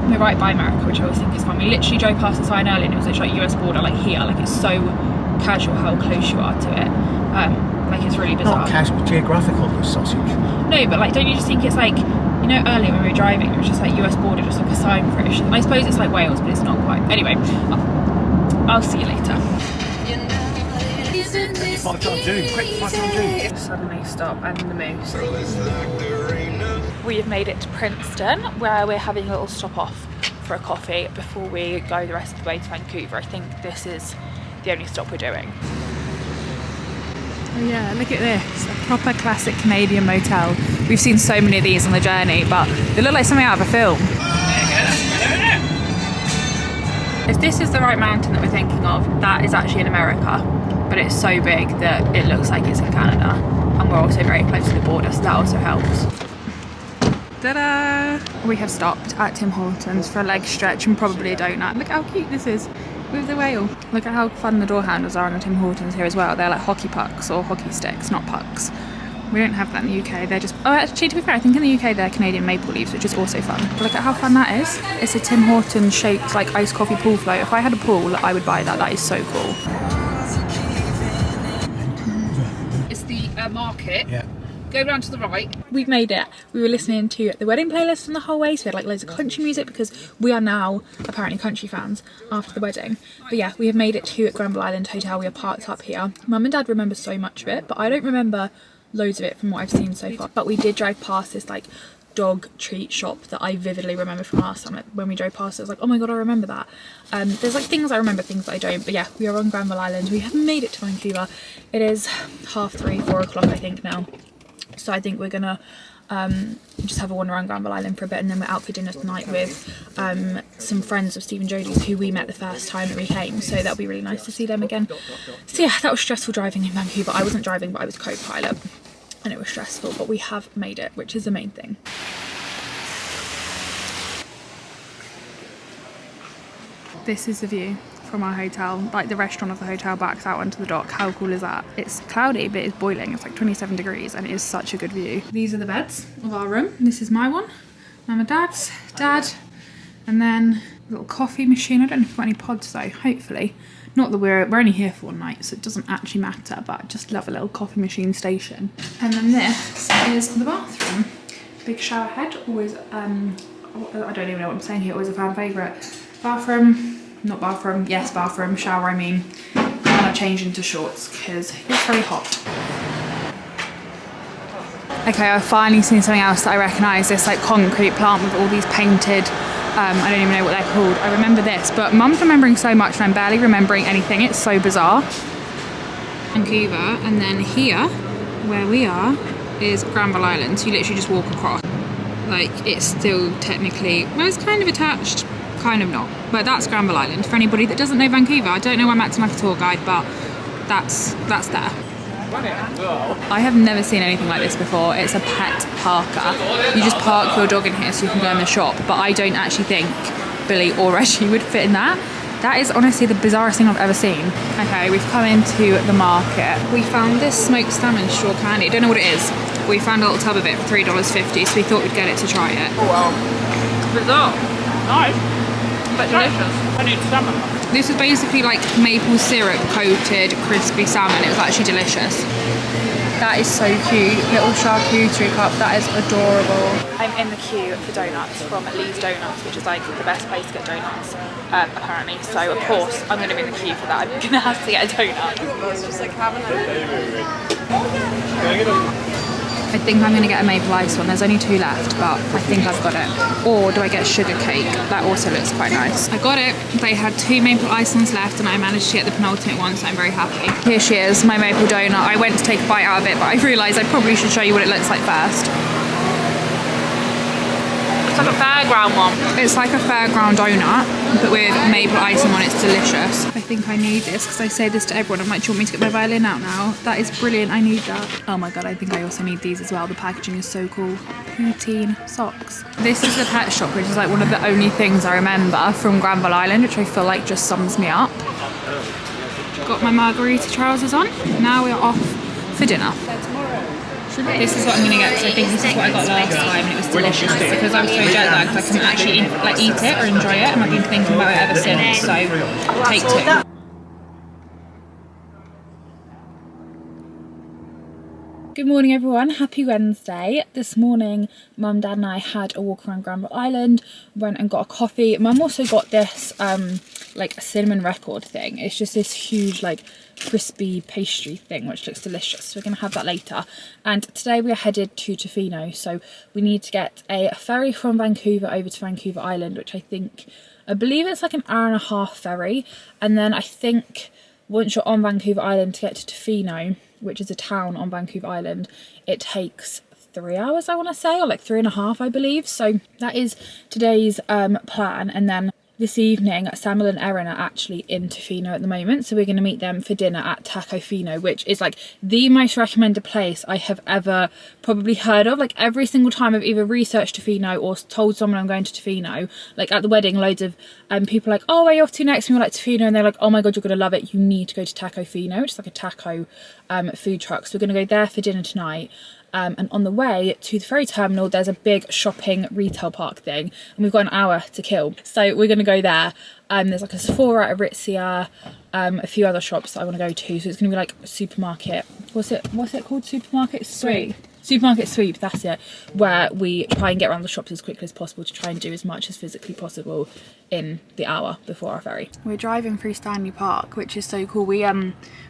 we're right by America, which I always think is fun. We literally drove past the sign earlier and it was literally like US border, like here. Like, it's so casual how close you are to it. Like, it's really bizarre. Not casual, but geographical, the sausage. No, but like, don't you just think it's like... You know, earlier when we were driving, it was just like US border, just like a sign for it. I suppose it's like Wales, but it's not quite. Anyway, I'll see you later. Suddenly stop and the moose. We have made it to Princeton, where we're having a little stop off for a coffee before we go the rest of the way to Vancouver. I think this is the only stop we're doing. Oh yeah, look at this, a proper classic Canadian motel. We've seen so many of these on the journey, but they look like something out of a film. If this is the right mountain that we're thinking of, that is actually in America, but it's so big that it looks like it's in Canada, and we're also very close to the border, so that also helps. Ta-da! We have stopped at Tim Hortons for a leg stretch and probably a donut. Look how cute this is. With the whale. Look at how fun the door handles are on the Tim Hortons here as well. They're like hockey pucks or hockey sticks, not pucks. We don't have that in the UK. They're just... Oh, actually, to be fair, I think in the UK they're Canadian maple leaves, which is also fun. But look at how fun that is. It's a Tim Hortons shaped like iced coffee pool float. If I had a pool, I would buy that. That is so cool. It's the market. Yeah. Go down to the right. We've made it. We were listening to the wedding playlist on the whole way, so we had like loads of country music because we are now apparently country fans after the wedding. But yeah, we have made it to Granville Island Hotel. We are parked up here. Mum and Dad remember so much of it, but I don't remember loads of it from what I've seen so far. But we did drive past this like dog treat shop that I vividly remember from last time. When we drove past it, I was like, oh my god, I remember that. There's like things I remember, things that I don't. But yeah, we are on Granville Island. We have made it to Vancouver. It is 3:30, 4 o'clock I think now. So I think we're gonna just have a wander around Granville Island for a bit, and then we're out for dinner tonight with some friends of Steve and Jodie's who we met the first time that we came, so that'll be really nice to see them again. So yeah, that was stressful driving in Vancouver. I wasn't driving, but I was co-pilot, and it was stressful, but we have made it, which is the main thing. This is the view from our hotel. Like the restaurant of the hotel backs out onto the dock. How cool is that? It's cloudy, but it's boiling. It's like 27 degrees and it is such a good view. These are the beds of our room. This is my one, Mum and Dad's, Dad, and then a little coffee machine. I don't know if we've got any pods though, hopefully. Not that we're only here for one night, so it doesn't actually matter, but I just love a little coffee machine station. And then this is the bathroom. Big shower head, always, I don't even know what I'm saying here, always a fan favourite. Bathroom, not bathroom, yes bathroom, shower I mean. And I change into shorts because it's very hot. Okay, I've finally seen something else that I recognise, this like concrete plant with all these painted, I don't even know what they're called. I remember this, but Mum's remembering so much and I'm barely remembering anything. It's so bizarre. Vancouver, and then here, where we are, is Granville Island. So you literally just walk across. Like, it's still technically, well, it's kind of attached, kind of not. But that's Granville Island. For anybody that doesn't know Vancouver, I don't know why I'm acting like a tour guide, but that's there. I have never seen anything like this before. It's a pet parker. You just park your dog in here so you can go in the shop, but I don't actually think Billy or Reggie would fit in that. That is honestly the bizarrest thing I've ever seen. Okay, we've come into the market. We found this smoked salmon straw candy. I don't know what it is. We found a little tub of it for $3.50, so we thought we'd get it to try it. Oh wow. Bizarre. Nice. But delicious. I need salmon. This was basically like maple syrup coated crispy salmon. It was actually delicious. That is so cute. Little charcuterie cup. That is adorable. I'm in the queue for donuts from Lee's Donuts, which is like the best place to get donuts, apparently. So of course I'm going to be in the queue for that. I'm going to have to get a donut. It's just like having I think I'm going to get a maple ice one. There's only 2 left, but I think I've got it. Or do I get a sugar cake? That also looks quite nice. I got it. They had 2 maple ice ones left and I managed to get the penultimate one, so I'm very happy. Here she is, my maple donut. I went to take a bite out of it, but I realised I probably should show you what it looks like first. It's like a fairground one. It's like a fairground donut, but with maple icing on. It's delicious. I think I need this because I say this to everyone. I'm like, do you want me to get my violin out now? That is brilliant. I need that. Oh my god, I think I also need these as well. The packaging is so cool. Poutine socks. This is the pet shop, which is like one of the only things I remember from Granville Island, which I feel like just sums me up. Got my margarita trousers on. Now we're off for dinner. This is what I'm going to get because I think this is what I got last time and it was delicious. Because I was so jet lagged, I couldn't actually eat it or enjoy it, and I've been thinking about it ever since. So take 2. Good morning everyone, happy Wednesday. This morning Mum, Dad and I had a walk around Granville Island, went and got a coffee. Mum also got this like a cinnamon record thing. It's just this huge like crispy pastry thing which looks delicious, so we're going to have that later. And today we are headed to Tofino, so we need to get a ferry from Vancouver over to Vancouver Island, which I believe it's like an 1.5 hour ferry, and then I think once you're on Vancouver Island to get to Tofino, which is a town on Vancouver Island, it takes 3 hours I want to say, or like 3.5 I believe. So that is today's plan, and then this evening Samuel and Erin are actually in Tofino at the moment, so we're going to meet them for dinner at Tofino, which is like the most recommended place I have ever probably heard of. Like every single time I've either researched Tofino or told someone I'm going to Tofino, like at the wedding loads of people are like, oh, where are you off to next? And we're like, Tofino, and they're like, oh my god, you're going to love it, you need to go to Tofino, which is like a taco food truck. So we're going to go there for dinner tonight. And on the way to the ferry terminal, there's a big shopping retail park thing, and we've got an hour to kill. So we're going to go there. There's like a Sephora, a Aritzia, a few other shops that I want to go to. So it's going to be like a supermarket. What's it called? Supermarket Sweep. Supermarket Sweep, that's it. Where we try and get around the shops as quickly as possible to try and do as much as physically possible in the hour before our ferry. We're driving through Stanley Park, which is so cool. We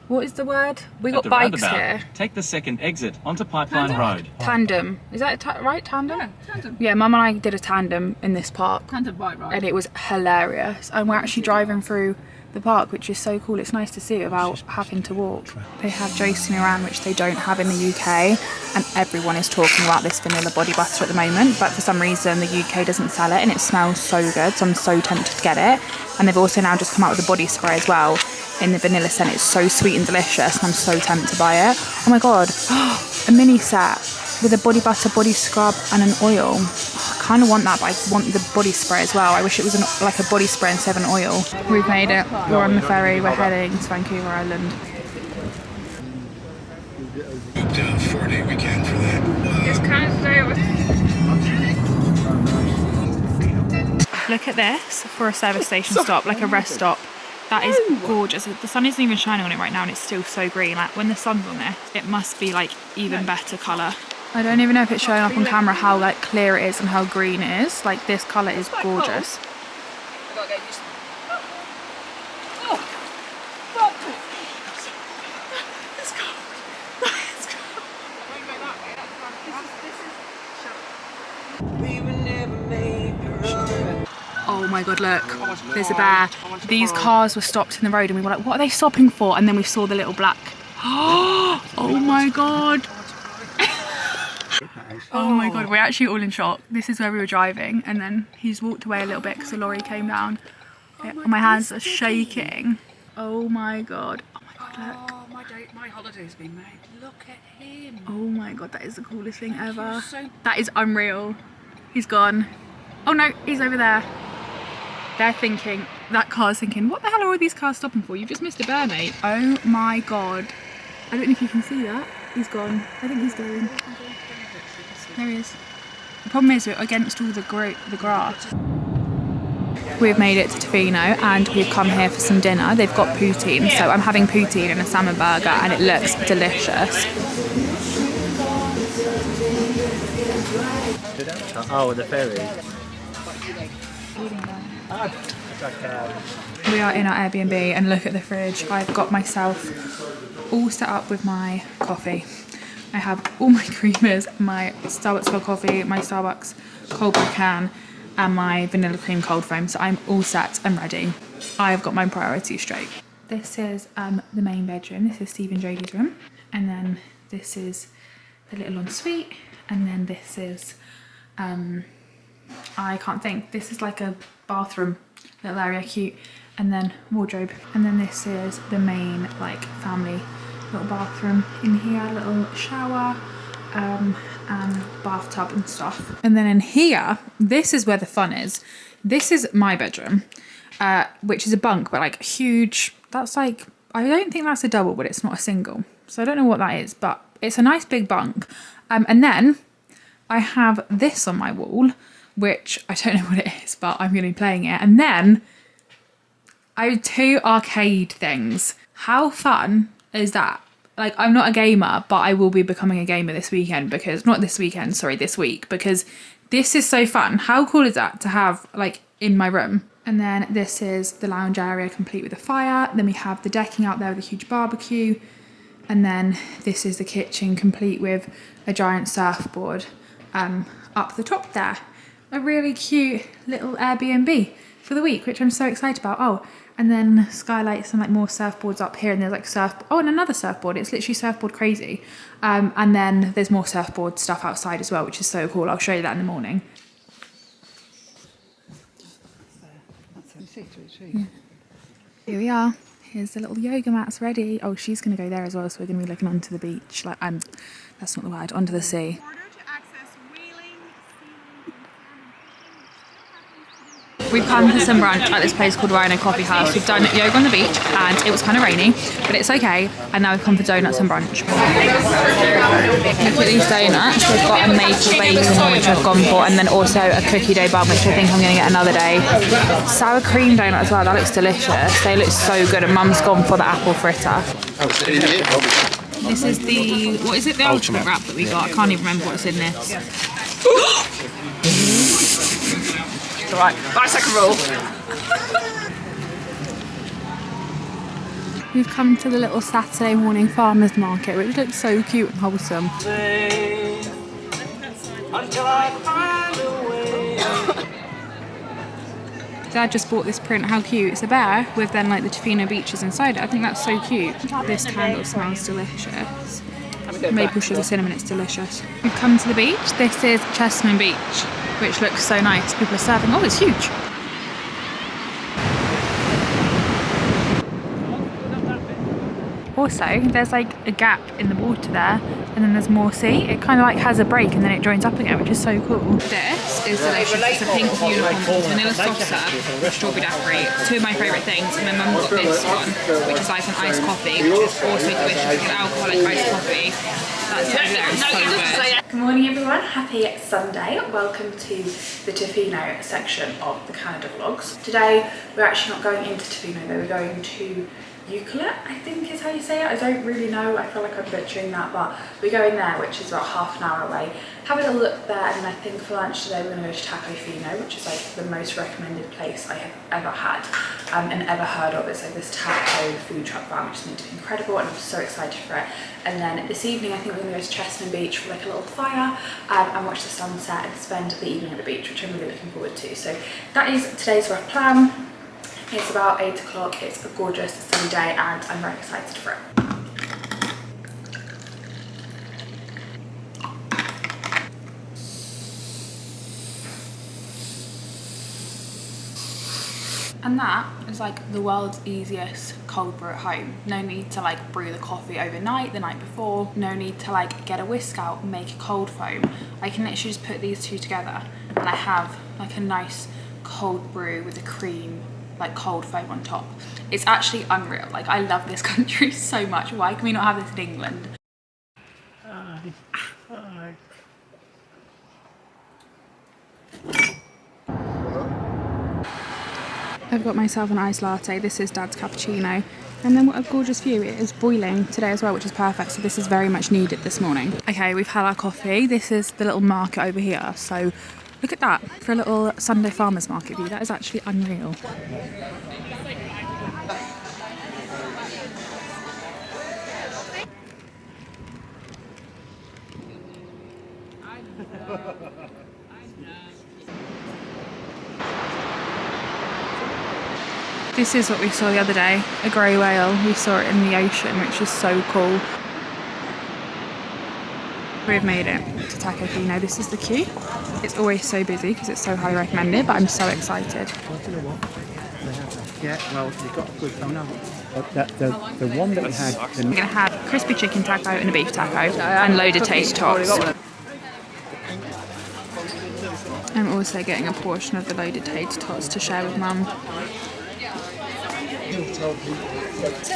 what is the word? We got bikes here. Take the second exit onto Pipeline Road. Tandem. Is that right? Tandem? Yeah, tandem. Yeah, Mum and I did a tandem in this park. Tandem bike ride. And it was hilarious. And we're actually driving through the park, which is so cool. It's nice to see without having to walk. They have Josie Moran, which they don't have in the UK, and everyone is talking about this vanilla body butter at the moment, but for some reason the UK doesn't sell it, and it smells so good, so I'm so tempted to get it. And they've also now just come out with a body spray as well in the vanilla scent. It's so sweet and delicious, and I'm so tempted to buy it. Oh my god, a mini set with a body butter, body scrub and an oil. Oh, I kind of want that, but I want the body spray as well. I wish it was like a body spray instead of an oil. We've made it. We're on the ferry. We're heading to Vancouver Island. Booked a 4-day weekend for that. It's kind of today. Look at this for a service station stop, like a rest stop. That is gorgeous. The sun isn't even shining on it right now and it's still so green. Like when the sun's on it, it must be like even better colour. I don't even know if it's showing up on camera how like clear it is and how green it is. Like this colour is gorgeous. Oh my god, look, there's a bear. These cars were stopped in the road and we were like, what are they stopping for? And then we saw the little black. Oh my god. Oh my god, we're actually all in shock. This is where we were driving and then he's walked away a little bit because the lorry came down. My hands are shaking. Oh my god. Oh my god, look. My holiday's been made. Look at him. Oh my god, that is the coolest thing ever. That is unreal. He's gone. Oh no, he's over there. They're thinking, that car's thinking, what the hell are all these cars stopping for? You've just missed a bear, mate. Oh my god. I don't know if you can see that. He's gone. I think he's going. There he is. The problem is we're against all the grass. We've made it to Tofino and we've come here for some dinner. They've got poutine, so I'm having poutine and a salmon burger and it looks delicious. Oh, the ferry. We are in our Airbnb and look at the fridge. I've got myself all set up with my coffee. I have all my creamers, my Starbucks cold coffee, my Starbucks cold brew can and my vanilla cream cold foam. So I'm all set and ready. I've got my priorities straight. This is the main bedroom. This is Steve and Jodie's room. And then this is the little ensuite. And then this is, I can't think. This is like a bathroom, little area, cute. And then wardrobe. And then this is the main like family little bathroom in here, little shower and bathtub and stuff. And then in here, this is where the fun is. This is my bedroom, which is a bunk, but like huge. That's like, I don't think that's a double, but it's not a single. So I don't know what that is, but it's a nice big bunk. And then I have this on my wall, which I don't know what it is, but I'm going to be playing it. And then I have 2 arcade things. How fun is that? Like, I'm not a gamer, but I will be becoming a gamer this weekend because, not this weekend, sorry, this week, because this is so fun. How cool is that to have, like, in my room? And then this is the lounge area complete with a fire. Then we have the decking out there with a huge barbecue. And then this is the kitchen complete with a giant surfboard up the top there. A really cute little Airbnb for the week, which I'm so excited about. Oh, and then skylights and like more surfboards up here, and there's like and another surfboard. It's literally surfboard crazy. And then there's more surfboard stuff outside as well, which is so cool. I'll show you that in the morning. Yeah. Here we are. Here's the little yoga mats ready. Oh, she's gonna go there as well, so we're gonna be looking onto the beach. Like, that's not the word, onto the sea. We've come to some brunch at this place called Rhino Coffee House. We've done yoga on the beach and it was kind of rainy, but it's okay. And now we've come for donuts and brunch. Look at these donuts. We've got a maple bacon one, which I've gone for, and then also a cookie dough bun, which I think I'm going to get another day. Sour cream donut as well. That looks delicious. They look so good. And Mum's gone for the apple fritter. This is the, what is it? The ultimate wrap that we got. I can't even remember what's in this. Alright, 5 second rule. We've come to the little Saturday morning farmers market, which looks so cute and wholesome. Dad just bought this print. How cute. It's a bear with then like the Tofino beaches inside it. I think that's so cute. This candle smells delicious. Maple sugar cinnamon, it's delicious. We've come to the beach. This is Chesterman Beach, which looks so nice. People are surfing. Oh, it's huge. Also, there's like a gap in the water there and then there's more sea. It kind of like has a break and then it joins up again, which is so cool. This is delicious. It's a pink unicorn, vanilla soft serve with strawberry daiquiri. Two of my favourite things. And my mum got this one, which is like an iced coffee, which is also delicious. Like an alcoholic iced coffee. That's over there. It's so good. Good morning everyone, happy Sunday. Welcome to the Tofino section of the Canada vlogs. Today we're actually not going into Tofino though, we're going to Euclid, I think is how you say it. I don't really know, I feel like I'm butchering that, but we're going there, which is about half an hour away. Have a little look there, and then I think for lunch today we're going to go to Tofino, which is like the most recommended place I have ever had and ever heard of. It's like this taco food truck van, which is meant to be incredible, and I'm so excited for it. And then this evening I think we're going to go to Cheston Beach for like a little fire and watch the sunset and spend the evening at the beach, which I'm really looking forward to. So that is today's rough plan. It's about 8 o'clock, it's a gorgeous sunny day and I'm very excited for it. And that is like the world's easiest cold brew at home. No need to like brew the coffee overnight the night before. No need to like get a whisk out and make a cold foam. I can literally just put these two together and I have like a nice cold brew with a cream, like cold foam on top. It's actually unreal. Like I love this country so much. Why can we not have this in England? Hi. Hi. I've got myself an iced latte. This is Dad's cappuccino. And then what a gorgeous view. It is boiling today as well, which is perfect. So this is very much needed this morning. Okay, we've had our coffee. This is the little market over here. So look at that for a little Sunday farmers market view. That is actually unreal. This is what we saw the other day, a grey whale. We saw it in the ocean, which is so cool. We've made it to Tofino. This is the queue. It's always so busy because it's so highly recommended, but I'm so excited. Yeah, well, you've got a good phone now. The one that we had... We're going to have crispy chicken taco and a beef taco and loaded taste tots. I'm also getting a portion of the loaded taste tots to share with Mum.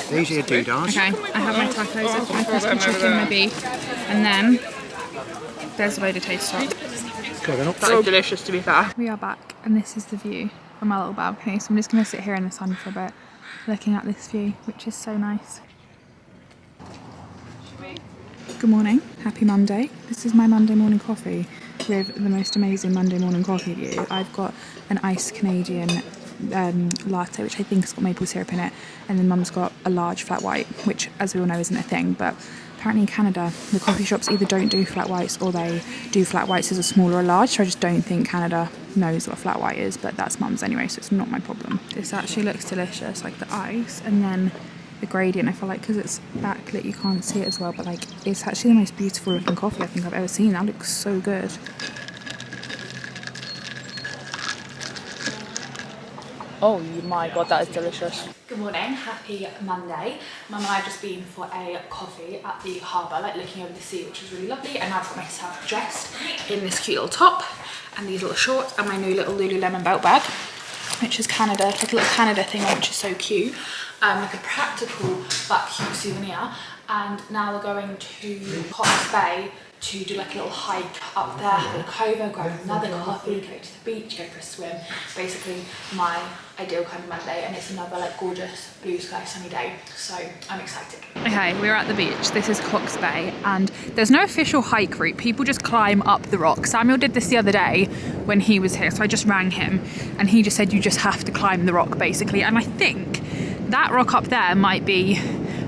These are your doodads. Okay, I have my tacos, I've got my crispy chicken, my beef, and then there's a load of taste tots. That is delicious to be fair. We are back and this is the view from our little balcony, so I'm just going to sit here in the sun for a bit looking at this view, which is so nice. Good morning, happy Monday. This is my Monday morning coffee with the most amazing Monday morning coffee view. I've got an iced Canadian latte, which I think has got maple syrup in it, and then Mum's got a large flat white, which as we all know isn't a thing, but apparently in Canada the coffee shops either don't do flat whites or they do flat whites as a small or a large, so I just don't think Canada knows what a flat white is, but that's Mum's anyway, so it's not my problem. This actually looks delicious, like the ice and then the gradient. I feel like because it's backlit you can't see it as well, but like it's actually the most beautiful looking coffee I think I've ever seen. That looks so good. Oh my god, that is delicious. Good morning, happy Monday. Mum and I have just been for a coffee at the harbour, like looking over the sea, which was really lovely, and I've got myself dressed in this cute little top and these little shorts and my new little Lululemon belt bag, which is Canada, like a little Canada thing, which is so cute. Like a practical but cute souvenir. And now we're going to Cox Bay to do like a little hike up there, have a look over, grab another coffee, go to the beach, go for a swim. Basically my ideal kind of Monday, and it's another like gorgeous blue sky sunny day, so I'm excited. Okay, we're at the beach. This is Cox Bay and there's no official hike route. People just climb up the rock. Samuel did this the other day when he was here, so I just rang him and he just said you just have to climb the rock basically, and I think that rock up there might be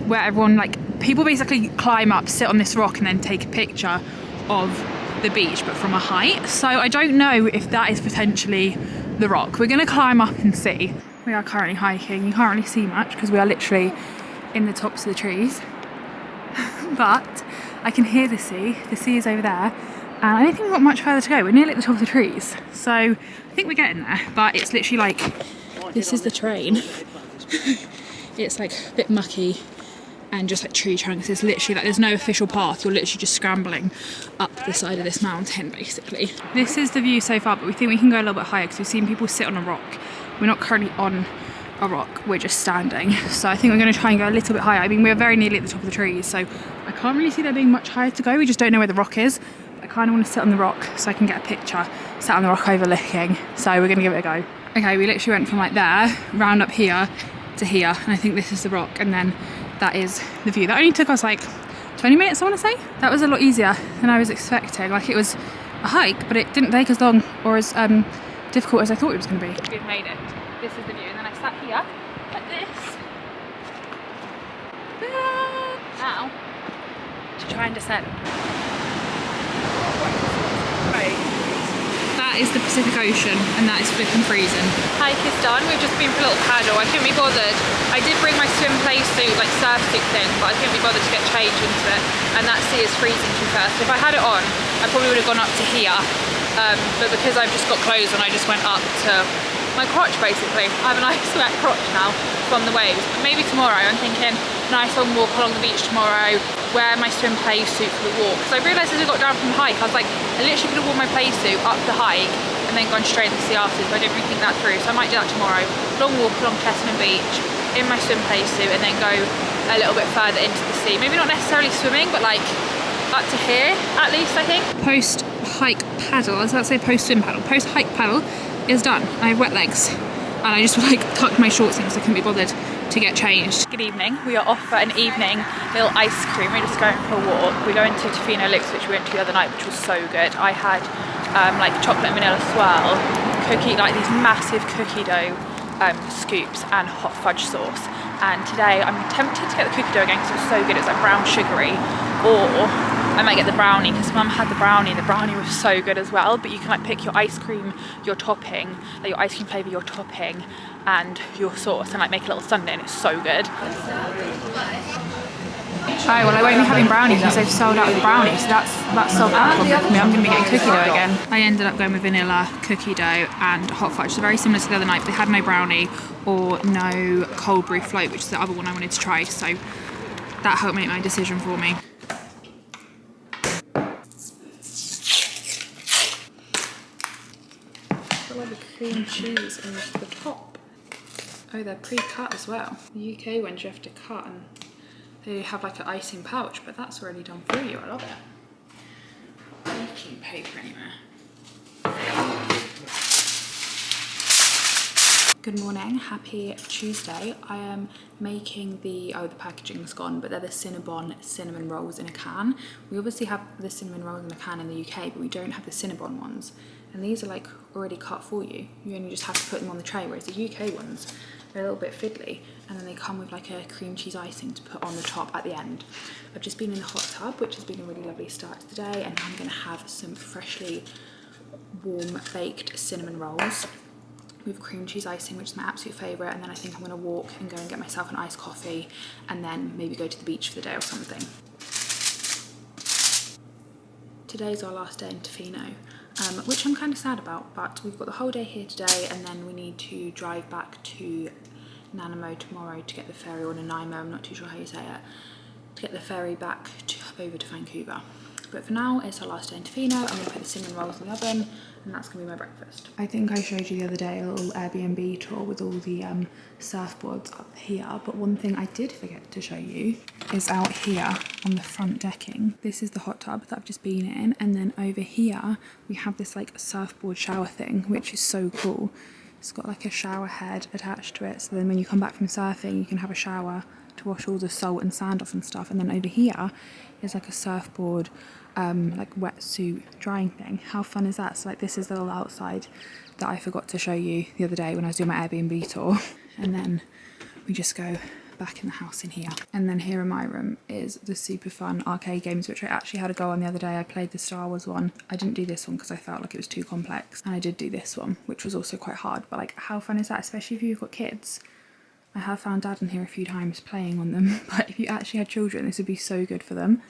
where everyone, like, people basically climb up, sit on this rock and then take a picture of the beach but from a height. So I don't know if that is potentially the rock. We're going to climb up and see. We are currently hiking. You can't really see much because we are literally in the tops of the trees. But I can hear the sea. The sea is over there. And I don't think we've got much further to go. We're nearly at the top of the trees. So I think we're getting there. But it's literally like, this is the train. It's like a bit mucky and just like tree trunks. It's literally like there's no official path, you're literally just scrambling up the side of this mountain basically. This is the view so far, but we think we can go a little bit higher because we've seen people sit on a rock. We're not currently on a rock, we're just standing. So I think we're going to try and go a little bit higher. I mean, we're very nearly at the top of the trees, so I can't really see there being much higher to go. We just don't know where the rock is. I kind of want to sit on the rock so I can get a picture, sat on the rock overlooking. So we're going to give it a go. Okay, we literally went from like there, round up here to here, and I think this is the rock, and then that is the view. That only took us like 20 minutes, I want to say. That was a lot easier than I was expecting. Like, it was a hike, but it didn't take as long or as difficult as I thought it was going to be. We've made it. This is the view, and then I sat here like this. Now, to try and descend. That is the Pacific Ocean, and that is flipping freezing. Hike is done. We've just been for a little paddle. I couldn't be bothered. I did bring my swim play suit, like surf suit thing, but I couldn't be bothered to get changed into it. And that sea is freezing to be fair. So if I had it on, I probably would have gone up to here. But because I've just got clothes on, I just went up to my crotch basically. I have a nice wet crotch now from the waves. But maybe tomorrow, I'm thinking nice long walk along the beach tomorrow, wear my swim play suit for the walk. Because I realised as we got down from the hike, I was like, I literally could have worn my play suit up the hike and then gone straight into the sea afterwards, but I didn't really think that through. So I might do that tomorrow. Long walk along Chesterman Beach in my swim play suit and then go a little bit further into the sea. Maybe not necessarily swimming, but like up to here at least, I think. Post hike paddle, I was about to say post swim paddle. Post hike paddle is done. I have wet legs and I just like tucked my shorts in because I couldn't be bothered to get changed. Good evening. We are off for an evening little ice cream. We're just going for a walk. We're going to Tofino, which we went to the other night, which was so good. I had like chocolate and vanilla swirl, cookie, like these massive cookie dough scoops and hot fudge sauce. And today I'm tempted to get the cookie dough again because it was so good. It's like brown sugary, or I might get the brownie because Mum had the brownie. The brownie was so good as well. But you can like pick your ice cream, your topping, like your ice cream flavour, your topping, and your sauce, and like make a little sundae, and it's so good. Oh, well, I won't be having brownies because they've sold out of the brownies, so that's solved that problem for me. I'm going to be getting cookie dough again. I ended up going with vanilla, cookie dough and hot fudge, so very similar to the other night, but they had no brownie or no cold brew float, which is the other one I wanted to try, so that helped make my decision for me. I love the cream cheese in the top. Oh, they're pre-cut as well. The UK ones you have to cut, and they have like an icing pouch, but that's already done for you. I love it. Baking paper anywhere. Good morning, happy Tuesday. I am making the packaging's gone, but they're the Cinnabon cinnamon rolls in a can. We obviously have the cinnamon rolls in a can in the UK, but we don't have the Cinnabon ones. And these are like already cut for you. You only just have to put them on the tray, whereas the UK ones are a little bit fiddly. And then they come with like a cream cheese icing to put on the top at the end. I've just been in the hot tub, which has been a really lovely start to the day, and now I'm gonna have some freshly warm baked cinnamon rolls with cream cheese icing, which is my absolute favourite, and then I think I'm going to walk and go and get myself an iced coffee and then maybe go to the beach for the day or something. Today's our last day in Tofino, which I'm kind of sad about, but we've got the whole day here today, and then we need to drive back to Nanaimo tomorrow to get the ferry, or Nanaimo, I'm not too sure how you say it, to get the ferry back over to Vancouver. But for now, it's our last day in Tofino. I'm going to put the cinnamon rolls in the oven, and that's going to be my breakfast. I think I showed you the other day a little Airbnb tour with all the surfboards up here, but one thing I did forget to show you is out here on the front decking. This is the hot tub that I've just been in, and then over here we have this like surfboard shower thing, which is so cool. It's got like a shower head attached to it, so then when you come back from surfing you can have a shower to wash all the salt and sand off and stuff. And then over here is like a surfboard like wetsuit drying thing. How fun is that? So like this is the little outside that I forgot to show you the other day when I was doing my Airbnb tour. And then we just go back in the house in here. And then here in my room is the super fun arcade games, which I actually had a go on the other day. I played the Star Wars one. I didn't do this one because I felt like it was too complex. And I did do this one, which was also quite hard. But like, how fun is that? Especially if you've got kids. I have found Dad in here a few times playing on them. But if you actually had children, this would be so good for them.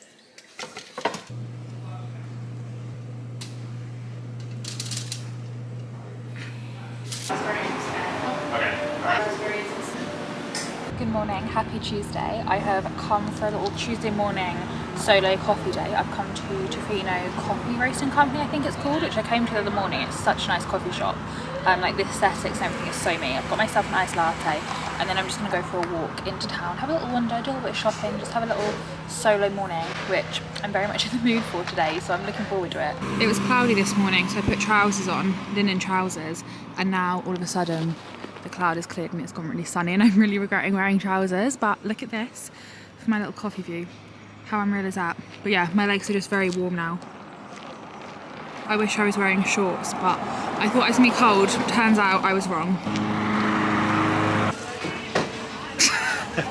Good morning, happy Tuesday. I have come for a little Tuesday morning solo coffee day. I've come to Tofino Coffee Roasting Company, I think it's called, which I came to the other morning. It's such a nice coffee shop. Like the aesthetics and everything is so me. I've got myself an iced latte and then I'm just gonna go for a walk into town, have a little wander, do a little bit of shopping, just have a little solo morning, which I'm very much in the mood for today, so I'm looking forward to it. It was cloudy this morning, so I put trousers on, linen trousers, and now all of a sudden the cloud has cleared and it's gone really sunny and I'm really regretting wearing trousers, but look at this for my little coffee view. How unreal is that? But yeah, my legs are just very warm now. I wish I was wearing shorts, but I thought it was gonna be cold. Turns out I was wrong.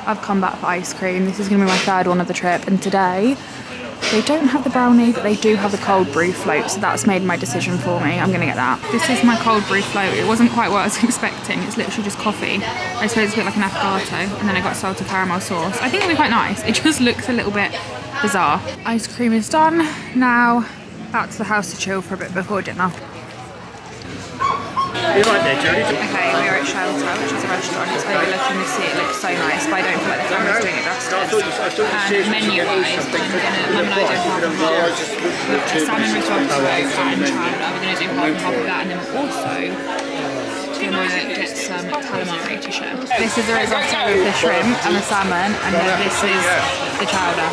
I've come back for ice cream. This is gonna be my third one of the trip, and today they don't have the brownie, but they do have the cold brew float, so that's made my decision for me. I'm gonna get that. This is my cold brew float. It wasn't quite what I was expecting. It's literally just coffee. I suppose it's a bit like an affogato, and then I got salted caramel sauce. I think it'll be quite nice. It just looks a little bit bizarre. Ice cream is done. Now back to the house to chill for a bit before dinner. You're right there, Georgie. Okay, we are at Shelter, which is a restaurant. It's overlooking the sea. It looks so nice, but I don't feel like the camera's doing it justice. And menu-wise, Mum and I do half and half. We've got salmon risotto and chowder. We're going to do half and half of that, and then we're also going to get some calamari to share. This is the risotto with the shrimp and the salmon, and then this is the chowder.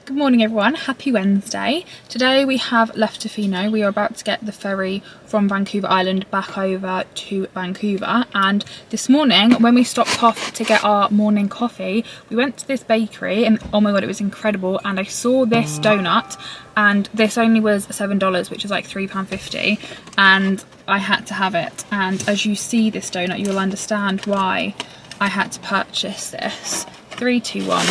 Good morning everyone, happy Wednesday. Today we have left Tofino. We are about to get the ferry from Vancouver Island back over to Vancouver, and this morning when we stopped off to get our morning coffee, we went to this bakery and oh my god, it was incredible, and I saw this donut and this only was $7, which is like £3.50, and I had to have it. And as you see this donut, you will understand why I had to purchase this. 3, 2, 1.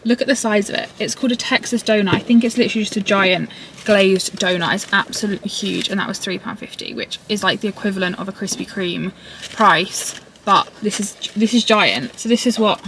Look at the size of it. It's called a Texas donut. I think it's literally just a giant glazed donut. It's absolutely huge, and that was £3.50, which is like the equivalent of a Krispy Kreme price, but this is giant. So this is what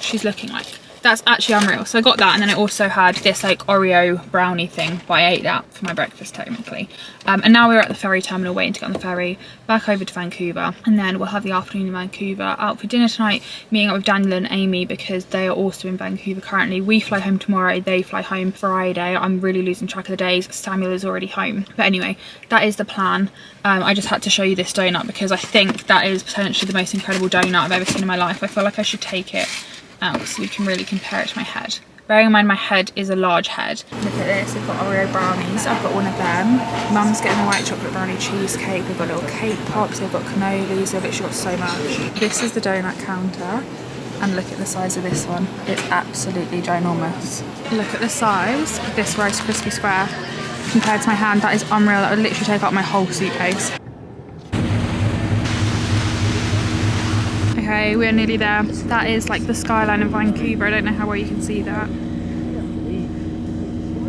she's looking like. That's actually unreal. So I got that, and then I also had this like Oreo brownie thing, but I ate that for my breakfast technically. And now we're at the ferry terminal waiting to get on the ferry back over to Vancouver, and then we'll have the afternoon in Vancouver, out for dinner tonight, meeting up with Daniel and Amy because they are also in Vancouver currently. We fly home tomorrow, they fly home Friday. I'm really losing track of the days. Samuel is already home, but anyway, that is the plan. I just had to show you this donut because I think that is potentially the most incredible donut I've ever seen in my life. I feel like I should take it out so we can really compare it to my head. Bearing in mind my head is a large head. Look at this, we've got Oreo brownies. I've got one of them. Mum's getting a white chocolate brownie cheesecake. We've got little cake pops, we've got cannolis, we've literally got so much. This is the donut counter, and look at the size of this one. It's absolutely ginormous. Look at the size of this Rice Krispie square compared to my hand. That is unreal. That would literally take up my whole suitcase. Okay, we're nearly there. That is like the skyline of Vancouver. I don't know how well you can see that.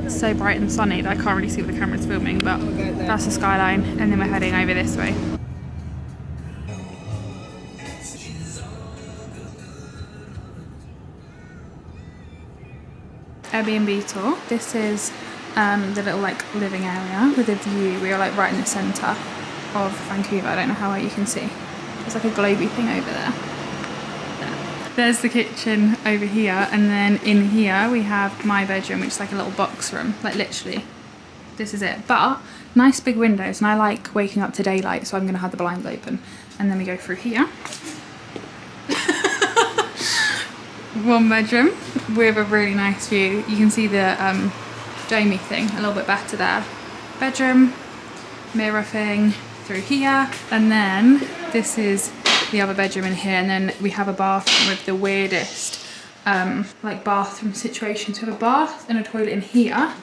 It's so bright and sunny that I can't really see what the camera's filming, but that's the skyline, and then we're heading over this way. Airbnb tour. This is the little like living area with a view. We are like right in the centre of Vancouver. I don't know how well you can see. There's like a globy thing over there. There's the kitchen over here, and then in here we have my bedroom, which is like a little box room, like literally this is it, but nice big windows, and I like waking up to daylight, so I'm gonna have the blinds open. And then we go through here. One bedroom with a really nice view. You can see the domey thing a little bit better there. Bedroom, mirror thing through here, and then this is the other bedroom in here, and then we have a bathroom with the weirdest like bathroom situations. We have a bath and a toilet in here,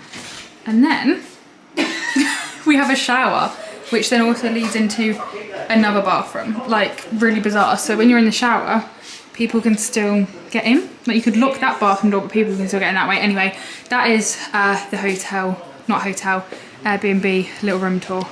and then we have a shower, which then also leads into another bathroom, like really bizarre. So when you're in the shower, people can still get in. Like you could lock that bathroom door, but people can still get in that way. Anyway, that is the hotel, not hotel, Airbnb little room tour.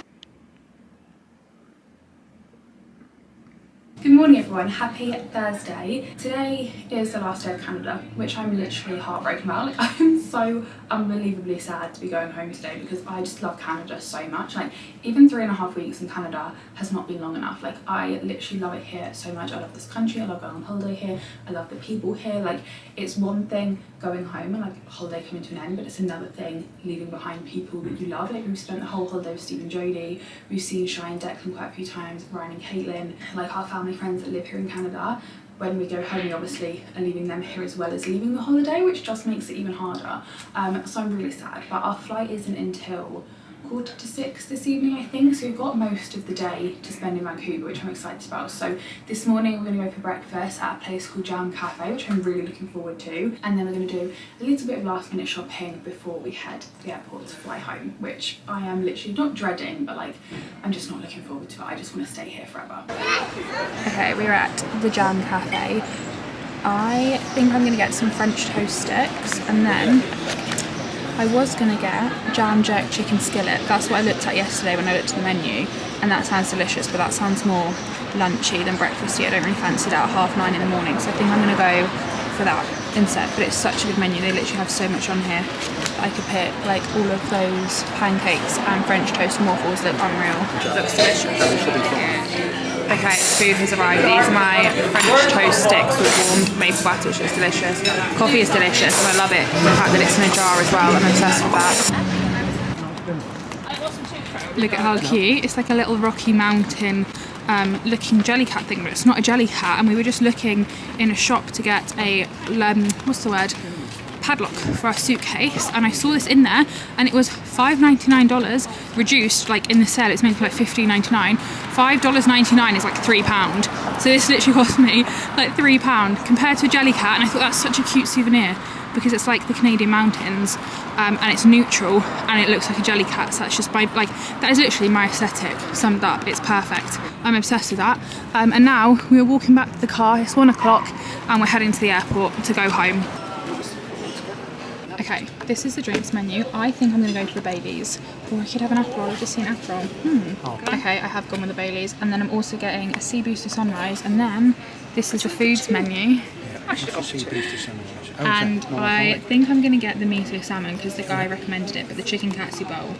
Good morning everyone, happy Thursday. Today is the last day of Canada, which I'm literally heartbroken about. Like, I'm so unbelievably sad to be going home today because I just love Canada so much. Like, even 3.5 weeks in Canada has not been long enough. Like, I literally love it here so much. I love this country, I love going on holiday here, I love the people here. Like, it's one thing going home and like a holiday coming to an end, but it's another thing leaving behind people that you love. Like, we've spent the whole holiday with Steve and Jodie, we've seen Shy and Declan quite a few times, Ryan and Caitlin, like our family friends that live here in Canada. When we go home, we obviously are leaving them here as well as leaving the holiday, which just makes it even harder. So I'm really sad, but our flight isn't until 5:45 this evening, I think, so we've got most of the day to spend in Vancouver, which I'm excited about. So this morning we're going to go for breakfast at a place called Jam Cafe, which I'm really looking forward to, and then we're going to do a little bit of last minute shopping before we head to the airport to fly home, which I am literally not dreading, but like I'm just not looking forward to it. I just want to stay here forever. Okay, we're at the Jam Cafe. I think I'm going to get some French toast sticks, and then I was going to get jam jerk chicken skillet. That's what I looked at yesterday when I looked at the menu, and that sounds delicious, but that sounds more lunchy than breakfasty. I don't really fancy that at 9:30 in the morning, so I think I'm going to go for that instead. But it's such a good menu, they literally have so much on here. I could pick like all of those pancakes and French toast and waffles look unreal. Looks delicious. Okay, food has arrived. These are my French toast sticks with warmed maple butter, which is delicious. Coffee is delicious, and I love it. The fact that it's in a jar as well, I'm obsessed with that. Look at how cute. It's like a little Rocky Mountain looking jelly cat thing, but it's not a jelly cat. And we were just looking in a shop to get a, padlock for our suitcase, and I saw this in there and it was $5.99 reduced, like in the sale it's meant to be like $15.99. $5.99 is like £3, so this literally cost me like £3 compared to a jelly cat, and I thought that's such a cute souvenir because it's like the Canadian mountains and it's neutral and it looks like a jelly cat, so that's just my, like, that is literally my aesthetic summed up. It's perfect. I'm obsessed with that. And now we're walking back to the car. It's 1 o'clock and we're heading to the airport to go home. Okay, this is the drinks menu. I think I'm going to go for the Baileys. Or I could have an Aperol. I've just seen Aperol. Okay, I have gone with the Baileys. And then I'm also getting a Sea Booster Sunrise. And then this is the foods menu. And I think I'm going to get the miso salmon because the guy recommended it. But the chicken katsu bowl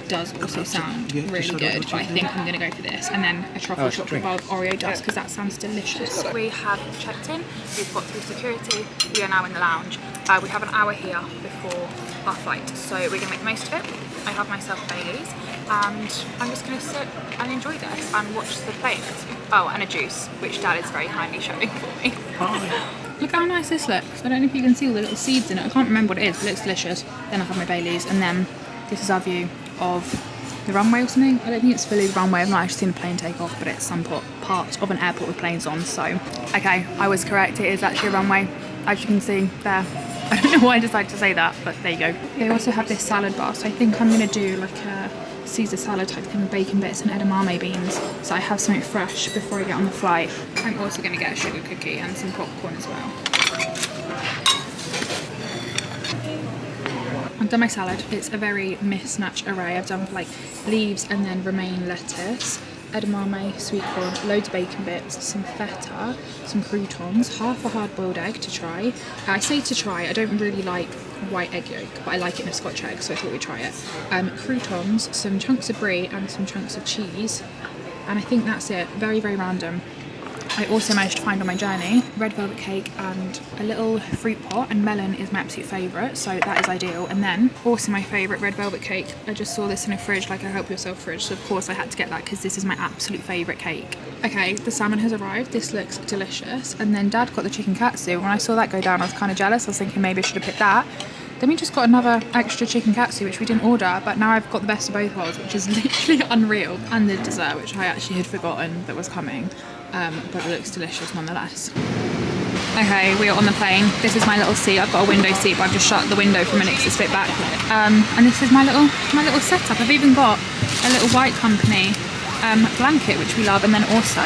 does also sound really good, but I think I'm going to go for this, and then a truffle chocolate bowl of Oreo dust because that sounds delicious. We have checked in, we've got through security, we are now in the lounge. We have an hour here before our flight, so we're going to make the most of it. I have myself Baileys and I'm just going to sit and enjoy this and watch the planes. Oh, and a juice, which Dad is very kindly showing for me. Look how nice this looks. I don't know if you can see all the little seeds in it. I can't remember what it is, but it looks delicious. Then I have my Baileys, and then this is our view of the runway or something. I don't think it's fully the runway. I've not actually seen a plane take off, but it's some part of an airport with planes on. So, okay, I was correct. It is actually a runway, as you can see there. I don't know why I decided to say that, but there you go. They also have this salad bar, so I think I'm going to do like a Caesar salad type thing with bacon bits and edamame beans, so I have something fresh before I get on the flight. I'm also going to get a sugar cookie and some popcorn as well. I've done my salad. It's a very mismatched array. I've done like leaves and then romaine lettuce, edamame, sweet corn, loads of bacon bits, some feta, some croutons, half a hard-boiled egg to try. I say to try, I don't really like white egg yolk, but I like it in a Scotch egg, so I thought we'd try it. Croutons, some chunks of brie and some chunks of cheese, and I think that's it. Very, very random. I also managed to find on my journey red velvet cake and a little fruit pot, and melon is my absolute favourite, so that is ideal. And then also my favourite red velvet cake. I just saw this in a fridge, like a help yourself fridge, so of course I had to get that because this is my absolute favourite cake. Okay, the salmon has arrived. This looks delicious. And then Dad got the chicken katsu. When I saw that go down, I was kind of jealous. I was thinking maybe I should have picked that. Then we just got another extra chicken katsu, which we didn't order, but now I've got the best of both worlds, which is literally unreal. And the dessert, which I actually had forgotten that was coming. But it looks delicious nonetheless. Okay, we are on the plane. This is my little seat. I've got a window seat, but I've just shut the window for a minute because it's a bit backlit. And this is my little setup. I've even got a little White Company blanket, which we love, and then also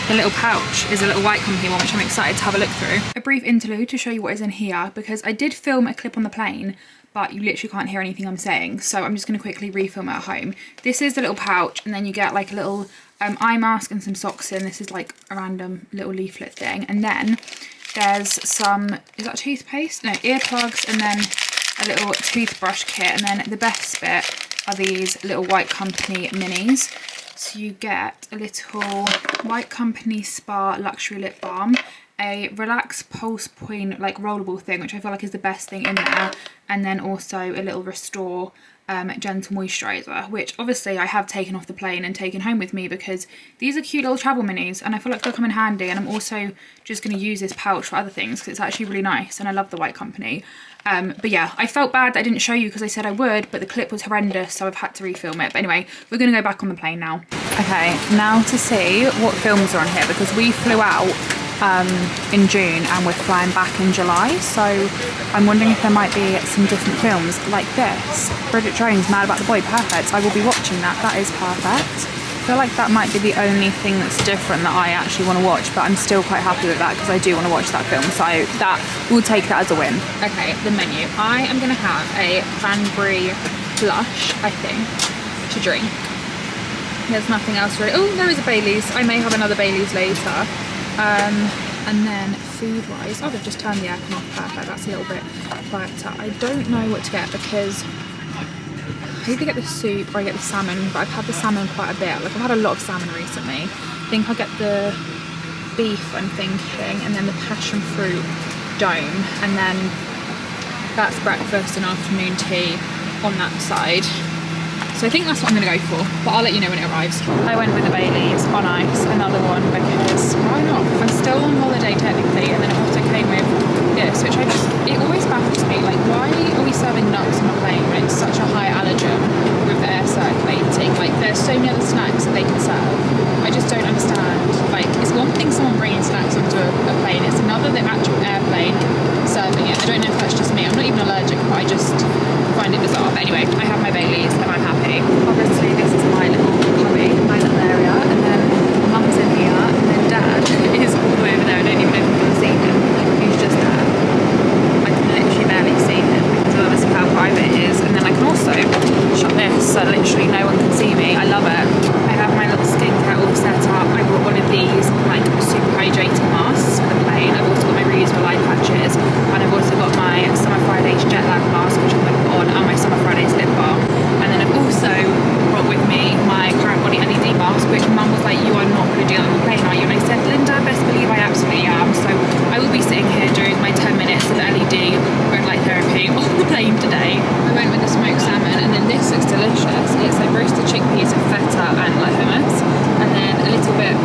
the little pouch is a little White Company one, which I'm excited to have a look through. A brief interlude to show you what is in here, because I did film a clip on the plane, but you literally can't hear anything I'm saying, so I'm just going to quickly refilm it at home. This is the little pouch, and then you get like a little eye mask and some socks in. This is like a random little leaflet thing. And then there's some, is that toothpaste? No, earplugs, and then a little toothbrush kit. And then the best bit are these little White Company minis. So you get a little White Company Spa Luxury Lip Balm, a Relax Pulse Point like rollable thing, which I feel like is the best thing in there, and then also a little Restore gentle moisturiser, which obviously I have taken off the plane and taken home with me because these are cute little travel minis and I feel like they'll come in handy. And I'm also just going to use this pouch for other things because it's actually really nice and I love the White Company. But yeah, I felt bad that I didn't show you because I said I would, but the clip was horrendous, so I've had to refilm it. But anyway, we're going to go back on the plane now. Okay, now to see what films are on here, because we flew out in June and we're flying back in July, so I'm wondering if there might be some different films like this. Bridget Jones, Mad About the Boy, perfect. I will be watching that. That is perfect. I feel like that might be the only thing that's different that I actually want to watch, but I'm still quite happy with that because I do want to watch that film, so that we'll take that as a win. Okay, the menu. I am going to have a cranberry blush, I think, to drink. There's nothing else really. Oh, there is a Baileys. I may have another Baileys later. And then food-wise, oh, they've just turned the aircon off, perfect, that's a little bit quieter. I don't know what to get because I either get the soup or I get the salmon, but I've had the salmon quite a bit. Like, I've had a lot of salmon recently. I think I'll get the beef, I'm thinking, and then the passion fruit dome, and then that's breakfast and afternoon tea on that side. So I think that's what I'm going to go for, but I'll let you know when it arrives. I went with the Baileys on ice, another one, because why not? I'm still on holiday technically, and then it also came with this, which it always baffles me, like why are we serving nuts on a plane when it's such a high allergen with the air circulating? Like there's so many other snacks that they can serve. I just don't understand. Like it's one thing someone bringing snacks onto a plane, it's another the actual airplane serving it. I don't know if that's just me, I'm not even allergic, but I just find it bizarre. But anyway, I have my Baileys and I'm happy. Obviously this is my little hobby, my little area, and then mum's in here, and then dad is all the way over there. I don't even know if you can see him. He's just there. I can literally barely see him because of obviously how private it is. And then I can also shut this so literally no one can see me. I love it. I have my little skincare all set up. I brought one of these like super hydrating masks for the plane. I've also got my reusable eye patches, and I've also got my Summer Fridays jet lag mask, which I'm going to put on, and my Summer Fridays lip balm. And then I've also brought with me my current body LED mask, which mum was like, you are not going to do that on the plane, are you? And I said, Linda, best believe I absolutely am. So I will be sitting here during my 10 minutes of LED red light therapy on the plane today. I went with the smoked salmon, and then this looks delicious. It's like roasted chickpeas with feta and like hummus, and then a little bit of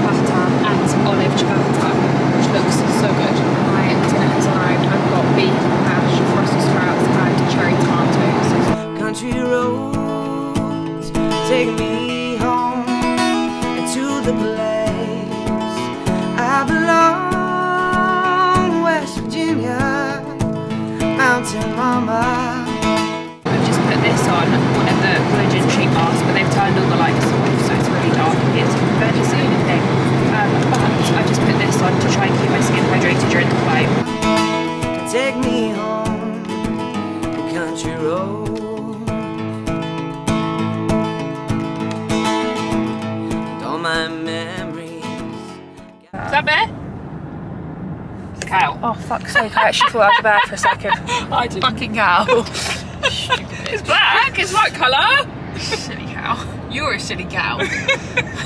butter and olive ciabatta, which looks so good. My dinner has arrived. I've got beef, hash, Brussels sprouts, and cherry tomatoes. Country roads take me home to the place I belong, West Virginia, Mountain Mama. I've just put this on one of the collagen sheet masks, but they've turned all the lights off, so it's really dark. It's barely see anything. But I've just put this on to try and keep my skin hydrated during the flight. Take me home, country road. My memories. Is that bear? It's a cow. Oh fuck's sake, I actually thought I was a bear for a second. I didn't. Fucking cow. It's black, it's white colour. Silly cow. You're a silly cow.